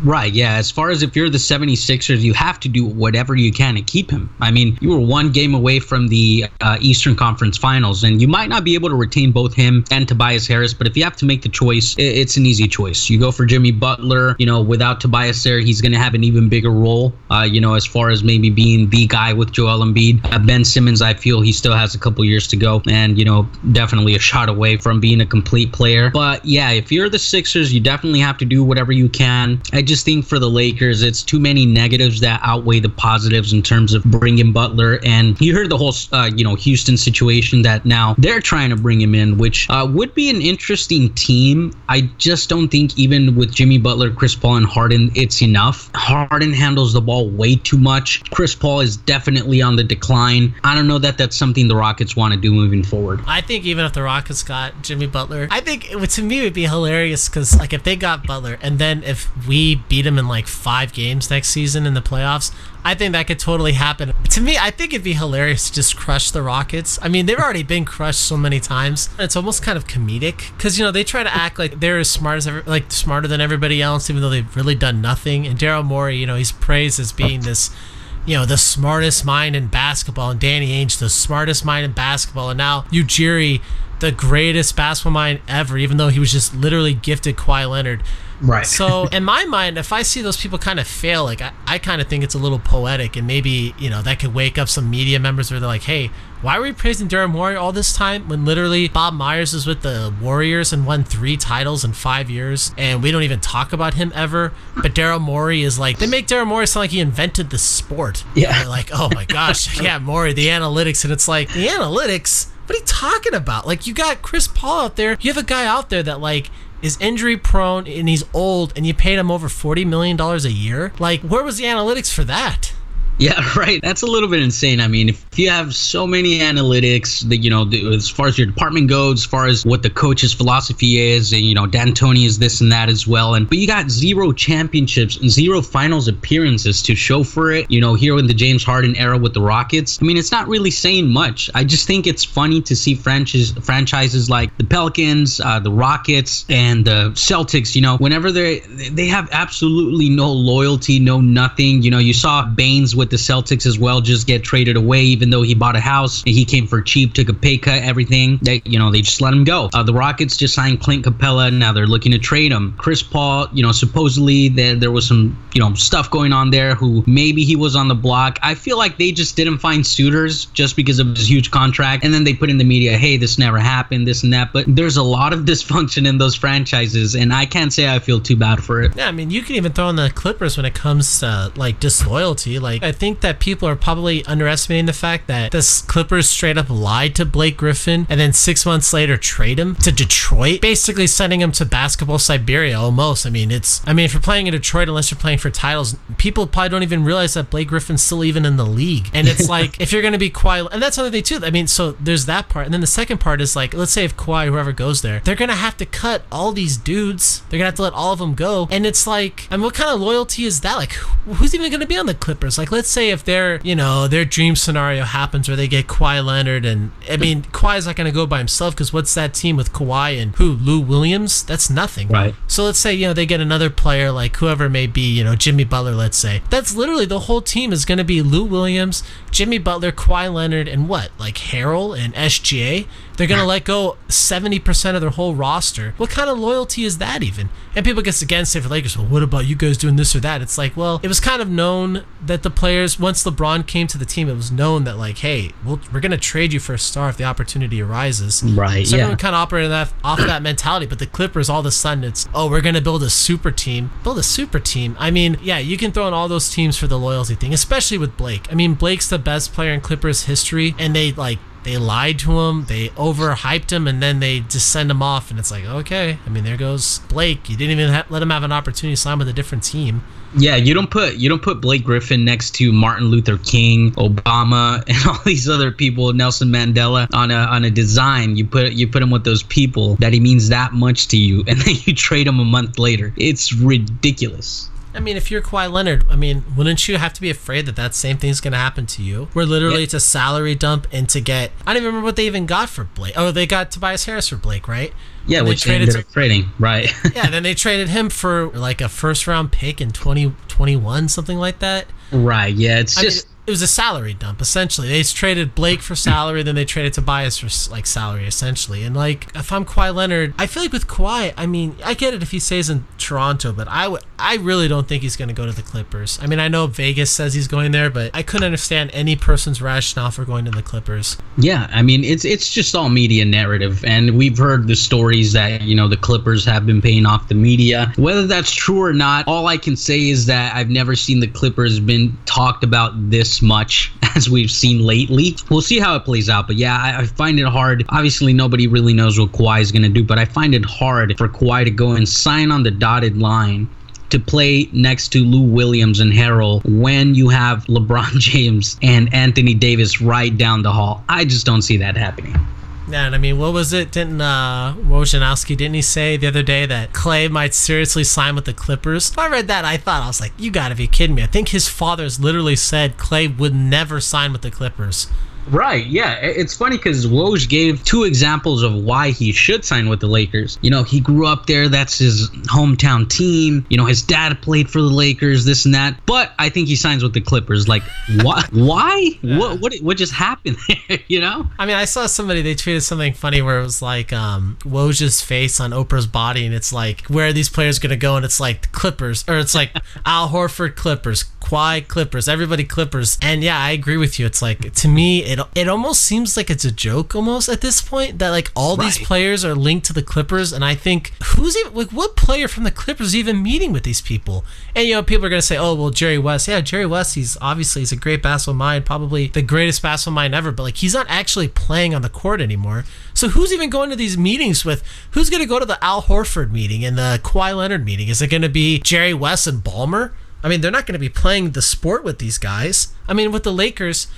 Right, yeah. As far as if you're the 76ers, you have to do whatever you can to keep him. You were one game away from the Eastern Conference Finals, and you might not be able to retain both him and Tobias Harris, but if you have to make the choice, it's an easy choice. You go for Jimmy Butler. Without Tobias there, he's going to have an even bigger role, as far as maybe being the guy with Joel Embiid. Ben Simmons, I feel he still has a couple years to go, and, definitely a shot away from being a complete player. But, yeah, if you're the Sixers, you definitely have to do whatever you can. I just think for the Lakers, it's too many negatives that outweigh the positives in terms of bringing Butler. And you heard the whole, Houston situation that now they're trying to bring him in, which would be an interesting team. I just don't think even with Jimmy Butler, Chris Paul, and Harden, it's enough. Harden handles the ball way too much. Chris Paul is definitely on the decline. I don't know that that's something the Rockets want to do moving forward. I think even if the Rockets got Jimmy Butler, I think to me it would be hilarious, because like if they got Butler and then if we beat him in like 5 games next season in the playoffs, I think that could totally happen. To me, I think it'd be hilarious to just crush the Rockets. They've already been crushed so many times. It's almost kind of comedic, because they try to act like they're as smart as smarter than everybody else, even though they've really done nothing. And Daryl Morey, he's praised as being this, the smartest mind in basketball, and Danny Ainge, the smartest mind in basketball, and now Ujiri, the greatest basketball mind ever, even though he was just literally gifted Kawhi Leonard. Right. So in my mind, if I see those people kind of fail, like I kind of think it's a little poetic, and maybe, that could wake up some media members where they're like, hey, why are we praising Daryl Morey all this time when literally Bob Myers was with the Warriors and won 3 titles in 5 years, and we don't even talk about him ever? But Daryl Morey is like, they make Daryl Morey sound like he invented the sport. Yeah. They're like, oh my gosh, yeah, Morey, the analytics. And it's like, the analytics? What are you talking about? Like, you got Chris Paul out there. You have a guy out there that, like, is injury prone and he's old, and you paid him over $40 million a year. Like, where was the analytics for that? Yeah, right. That's a little bit insane. If you have so many analytics that, as far as your department goes, as far as what the coach's philosophy is, and, D'Antoni is this and that as well. But you got 0 championships and 0 finals appearances to show for it, here in the James Harden era with the Rockets. It's not really saying much. I just think it's funny to see franchises like the Pelicans, the Rockets, and the Celtics, whenever they have absolutely no loyalty, no nothing. You saw Baines with the Celtics as well just get traded away, even though he bought a house. He came for cheap, took a pay cut, everything. They just let him go. The Rockets just signed Clint Capella, and now they're looking to trade him. Chris Paul, supposedly there was some, stuff going on there, who maybe he was on the block. I feel like they just didn't find suitors just because of his huge contract, and then they put in the media, hey, this never happened, this and that. But there's a lot of dysfunction in those franchises, and I can't say I feel too bad for it. Yeah, you can even throw in the Clippers when it comes to like disloyalty. Like, I think that people are probably underestimating the fact that the Clippers straight up lied to Blake Griffin and then 6 months later trade him to Detroit, basically sending him to basketball Siberia almost. If you're playing in Detroit, unless you're playing for titles, people probably don't even realize that Blake Griffin's still even in the league. And it's like, if you're going to be Kawhi, and that's another thing too. So there's that part. And then the second part is like, let's say if Kawhi, whoever goes there, they're going to have to cut all these dudes. They're going to have to let all of them go. And it's like, what kind of loyalty is that? Like, who's even going to be on the Clippers? Like, let's let's say if their dream scenario happens where they get Kawhi Leonard, and I mean, Kawhi's not going to go by himself, because what's that team with Kawhi and Lou Williams? That's nothing. Right. So let's say, they get another player like whoever it may be, Jimmy Butler, let's say. That's literally the whole team is going to be Lou Williams, Jimmy Butler, Kawhi Leonard, and what? Like Harrell and SGA? They're going to let go 70% of their whole roster. What kind of loyalty is that even? And people get against it for Lakers. Well, what about you guys doing this or that? It's like, well, it was kind of known that the players, once LeBron came to the team, it was known that like, hey, we're going to trade you for a star if the opportunity arises. Right, so everyone kind of operated off of that mentality. But the Clippers, all of a sudden, it's, we're going to build a super team. Build a super team. I mean, yeah, you can throw in all those teams for the loyalty thing, especially with Blake. I mean, Blake's the best player in Clippers history, and they lied to him, they overhyped him, and then they just send him off, and it's like, okay, I mean, there goes Blake. You didn't even let him have an opportunity to sign with a different team. Yeah, you don't put Blake Griffin next to Martin Luther King, Obama, and all these other people, Nelson Mandela, on a design. You put him with those people that he means that much to you, and then you trade him a month later. It's ridiculous. I mean, if you're Kawhi Leonard, I mean, wouldn't you have to be afraid that same thing's going to happen to you? Where literally it's a salary dump, and to get, I don't even remember what they even got for Blake. Oh, they got Tobias Harris for Blake, right? Yeah, which they ended up trading, right? Yeah, then they traded him for like a first round pick in 2021, something like that. Right, yeah, it was a salary dump, essentially. They traded Blake for salary, then they traded Tobias for like salary, essentially. And like, if I'm Kawhi Leonard, I feel like with Kawhi, I mean, I get it if he stays in Toronto, but I really don't think he's going to go to the Clippers. I mean, I know Vegas says he's going there, but I couldn't understand any person's rationale for going to the Clippers. Yeah, I mean, it's just all media narrative, and we've heard the stories that, the Clippers have been paying off the media. Whether that's true or not, all I can say is that I've never seen the Clippers been talked about this much as we've seen lately. We'll see how it plays out, but yeah, I find it hard. Obviously, nobody really knows what Kawhi is going to do, but I find it hard for Kawhi to go and sign on the dotted line to play next to Lou Williams and Harrell when you have LeBron James and Anthony Davis right down the hall. I just don't see that happening. Yeah, and I mean, what was it? Wojnarowski, didn't he say the other day that Klay might seriously sign with the Clippers? If I read that, I was like, you gotta be kidding me. I think his father's literally said Klay would never sign with the Clippers. Right, yeah. It's funny because Woj gave two examples of why he should sign with the Lakers. He grew up there. That's his hometown team. His dad played for the Lakers, this and that. But I think he signs with the Clippers. Like, what? Why? Yeah. What just happened there, I mean, I saw somebody, they tweeted something funny where it was like Woj's face on Oprah's body, and it's like, where are these players going to go? And it's like the Clippers, or it's like Al Horford Clippers, Kawhi Clippers, everybody Clippers. And yeah, I agree with you. It's like, to me, it almost seems like it's a joke almost at this point that like all these players are linked to the Clippers, and I think what player from the Clippers is even meeting with these people? And people are gonna say, oh well, Jerry West. Yeah, Jerry West, he's a great basketball mind, probably the greatest basketball mind ever, but like he's not actually playing on the court anymore. So who's even going to these meetings with? Who's gonna go to the Al Horford meeting and the Kawhi Leonard meeting? Is it gonna be Jerry West and Ballmer? I mean, they're not going to be playing the sport with these guys. I mean, with the Lakers,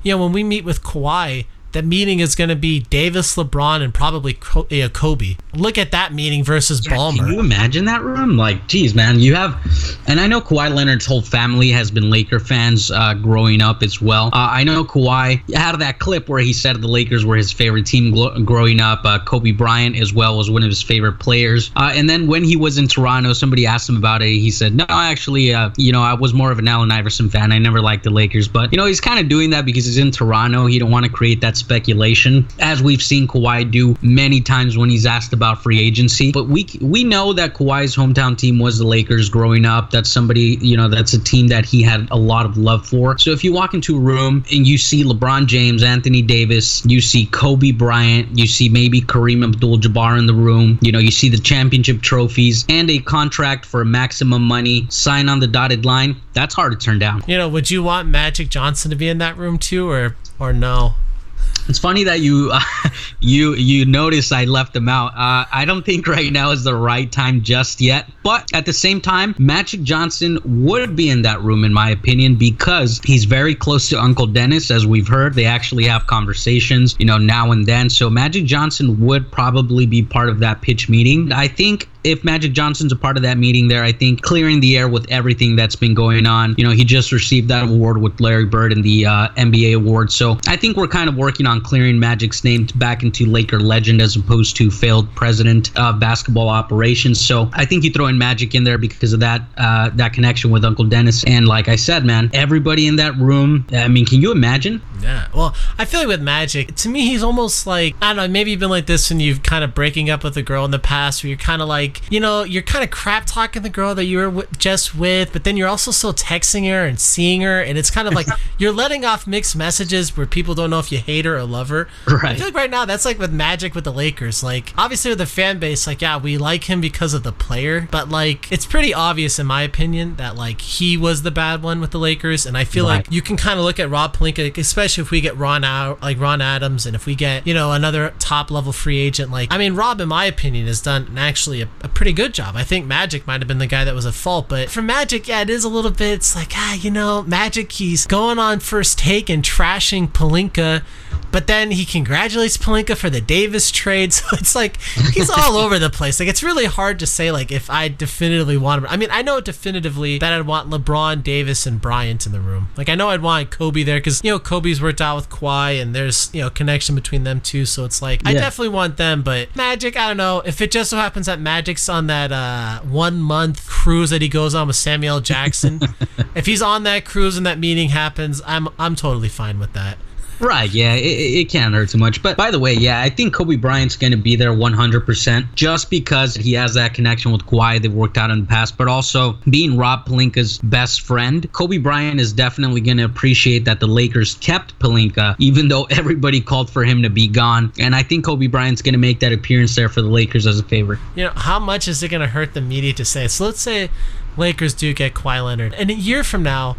when we meet with Kawhi, that meeting is going to be Davis, LeBron, and probably Kobe. Look at that meeting versus Ballmer. Can you imagine that room? Like, geez, man, you have... And I know Kawhi Leonard's whole family has been Laker fans growing up as well. I know Kawhi had that clip where he said the Lakers were his favorite team growing up. Kobe Bryant as well was one of his favorite players. And then when he was in Toronto, somebody asked him about it. He said, no, actually, I was more of an Allen Iverson fan. I never liked the Lakers. But, he's kind of doing that because he's in Toronto. He don't want to create that speculation, as we've seen Kawhi do many times when he's asked about free agency. But we know that Kawhi's hometown team was the Lakers growing up. That's somebody, that's a team that he had a lot of love for. So if you walk into a room and you see LeBron James, Anthony Davis, you see Kobe Bryant, you see maybe Kareem Abdul-Jabbar in the room, you see the championship trophies and a contract for maximum money, sign on the dotted line, that's hard to turn down. Would you want Magic Johnson to be in that room too, or no? It's funny that you notice I left them out. I don't think right now is the right time just yet. But at the same time, Magic Johnson would be in that room, in my opinion, because he's very close to Uncle Dennis, as we've heard. They actually have conversations, now and then. So Magic Johnson would probably be part of that pitch meeting. I think if Magic Johnson's a part of that meeting there, I think clearing the air with everything that's been going on. He just received that award with Larry Bird in the NBA award. So I think we're kind of working on clearing Magic's name back into Laker legend as opposed to failed president of basketball operations. So I think you throw in Magic in there because of that connection with Uncle Dennis. And like I said, man, everybody in that room, I mean, can you imagine? Yeah, well, I feel like with Magic, to me, he's almost like, I don't know, maybe you've been like this when you've kind of breaking up with a girl in the past, where you're kind of like, you're kind of crap talking the girl that you were just with, but then you're also still texting her and seeing her, and it's kind of like you're letting off mixed messages where people don't know if you hate her or love her. Right. I feel like right now, that's like with Magic with the Lakers. Like, obviously with the fan base, like, yeah, we like him because of the player, but like, it's pretty obvious in my opinion that like he was the bad one with the Lakers, and I feel like you can kind of look at Rob Pelinka, especially if we get Ron Adams, and if we get another top level free agent. Like, I mean, Rob, in my opinion, has done actually a pretty good job. I think Magic might have been the guy that was at fault, but for Magic, yeah, it is a little bit. It's like, Magic, he's going on First Take and trashing Pelinka, but then he congratulates Pelinka for the Davis trade. So it's like he's all over the place. Like, it's really hard to say like if I definitively want him. I mean, I know definitively that I'd want LeBron, Davis, and Bryant in the room. Like, I know I'd want Kobe there because Kobe's worked out with Kawhi, and there's connection between them two. So it's like I definitely want them. But Magic, I don't know if it just so happens that Magic's on that 1 month cruise that he goes on with Samuel L. Jackson. If he's on that cruise and that meeting happens, I'm totally fine with that. Right, yeah, it can't hurt too much. But by the way, yeah, I think Kobe Bryant's going to be there 100% just because he has that connection with Kawhi. They've worked out in the past, but also being Rob Pelinka's best friend, Kobe Bryant is definitely going to appreciate that the Lakers kept Pelinka, even though everybody called for him to be gone. And I think Kobe Bryant's going to make that appearance there for the Lakers as a favor. How much is it going to hurt the media to say? So let's say Lakers do get Kawhi Leonard, and a year from now,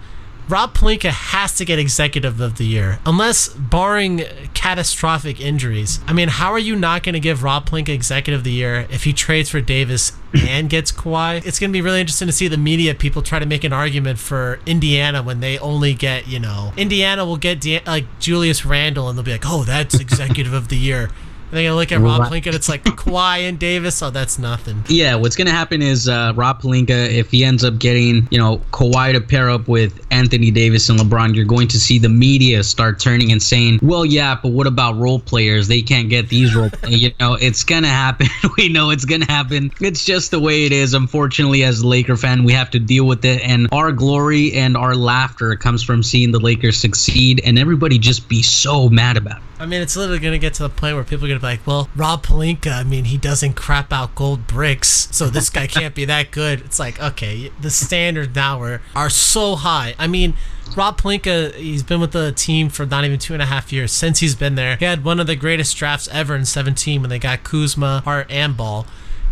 Rob Pelinka has to get Executive of the Year, unless barring catastrophic injuries. I mean, how are you not going to give Rob Pelinka Executive of the Year if he trades for Davis and gets Kawhi? It's going to be really interesting to see the media people try to make an argument for Indiana when they only get, Indiana will get like Julius Randle, and they'll be like, oh, that's Executive of the Year. And they're going to look at Rob Pelinka, and it's like Kawhi and Davis. Oh, that's nothing. Yeah, what's going to happen is Rob Pelinka, if he ends up getting, Kawhi to pair up with Anthony Davis and LeBron, you're going to see the media start turning and saying, well, yeah, but what about role players? They can't get these role players. It's going to happen. We know it's going to happen. It's just the way it is. Unfortunately, as a Laker fan, we have to deal with it. And our glory and our laughter comes from seeing the Lakers succeed and everybody just be so mad about it. I mean, it's literally going to get to the point where people are going to be like, well, Rob Pelinka, I mean, he doesn't crap out gold bricks, so this guy can't be that good. It's like, okay, the standards now are so high. I mean, Rob Pelinka, he's been with the team for not even 2.5 years. Since he's been there, he had one of the greatest drafts ever in 2017 when they got Kuzma, Hart, and Ball.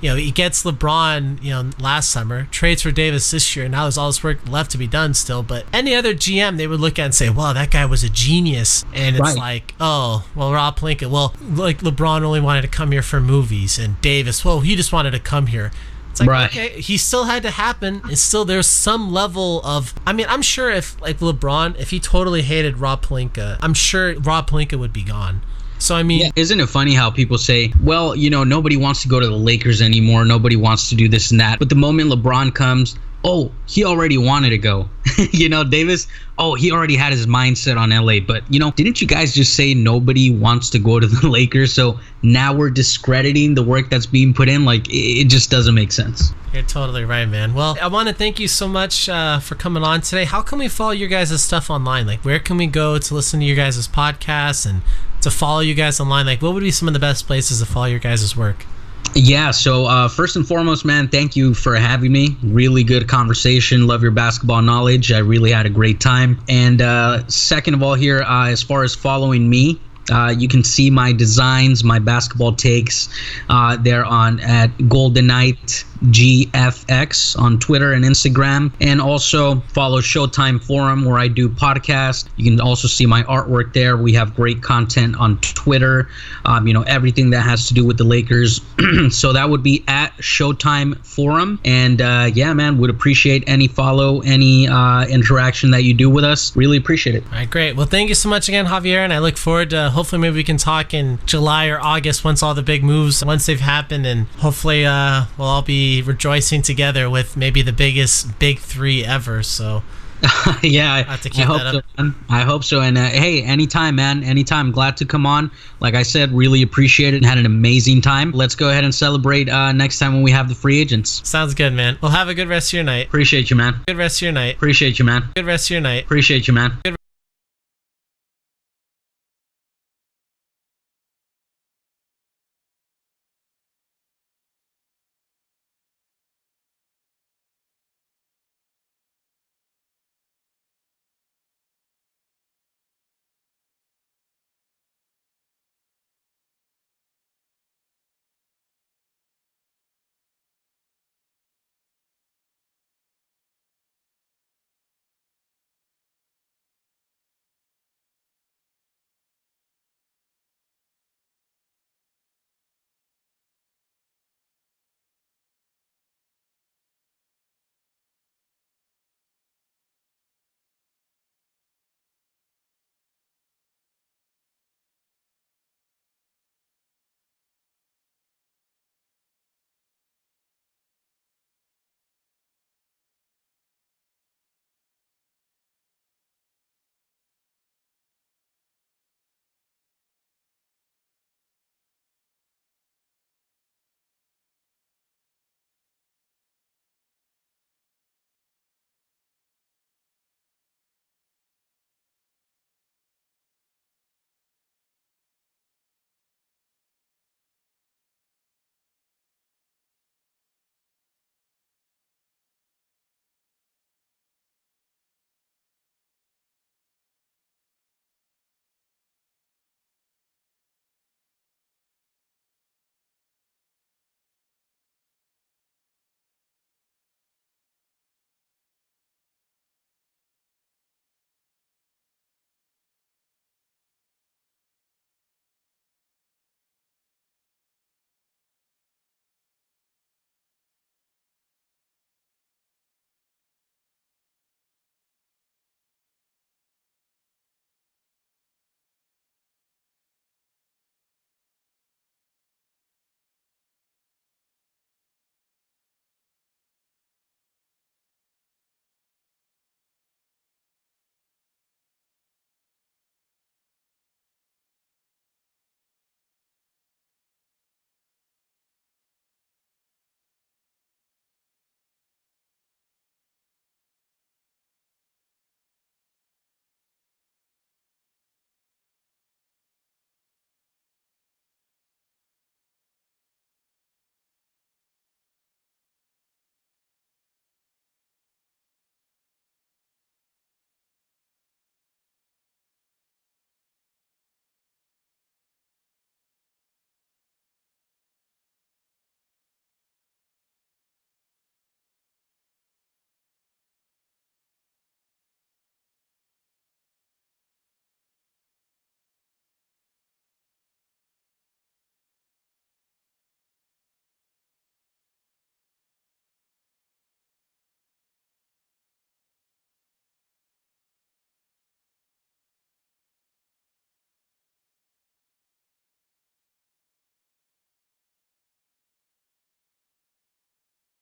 He gets LeBron, last summer, trades for Davis this year. Now there's all this work left to be done still. But any other GM, they would look at and say, wow, that guy was a genius. And it's like, oh, well, Rob Pelinka, well, like LeBron only wanted to come here for movies. And Davis, well, he just wanted to come here. It's like, okay, he still had to happen. It's still, there's some level of, I mean, I'm sure if, like LeBron, if he totally hated Rob Pelinka, I'm sure Rob Pelinka would be gone. So, I mean... Yeah, isn't it funny how people say, well, nobody wants to go to the Lakers anymore. Nobody wants to do this and that. But the moment LeBron comes, oh, he already wanted to go. Davis, oh, he already had his mindset on LA. But, didn't you guys just say nobody wants to go to the Lakers? So now we're discrediting the work that's being put in? Like, it just doesn't make sense. You're totally right, man. Well, I want to thank you so much for coming on today. How can we follow your guys' stuff online? Like, where can we go to listen to your guys' podcasts and to follow you guys online? Like, what would be some of the best places to follow your guys' work? Yeah, so first and foremost, man, thank you for having me. Really good conversation. Love your basketball knowledge. I really had a great time. And second of all here, as far as following me, you can see my designs, my basketball takes. They're on at Golden Knight GFX on Twitter and Instagram. And also follow Showtime Forum, where I do podcasts. You can also see my artwork there. We have great content on Twitter, everything that has to do with the Lakers. So that would be at Showtime Forum. And yeah, man, would appreciate any follow, any interaction that you do with us. Really appreciate it. All right, great. Well, thank you so much again, Javier, and I look forward to hopefully maybe we can talk in July or August once all the big moves, once they've happened, and hopefully we'll all be rejoicing together with maybe the biggest big three ever. So yeah, I hope so. And hey, anytime, man, anytime. Glad to come on. Like I said, really appreciate it and had an amazing time. Let's go ahead and celebrate next time when we have the free agents. Sounds good, man. Well, have a good rest of your night. Appreciate you, man. Good rest of your night. Appreciate you, man. Good rest of your night. Appreciate you, man. Good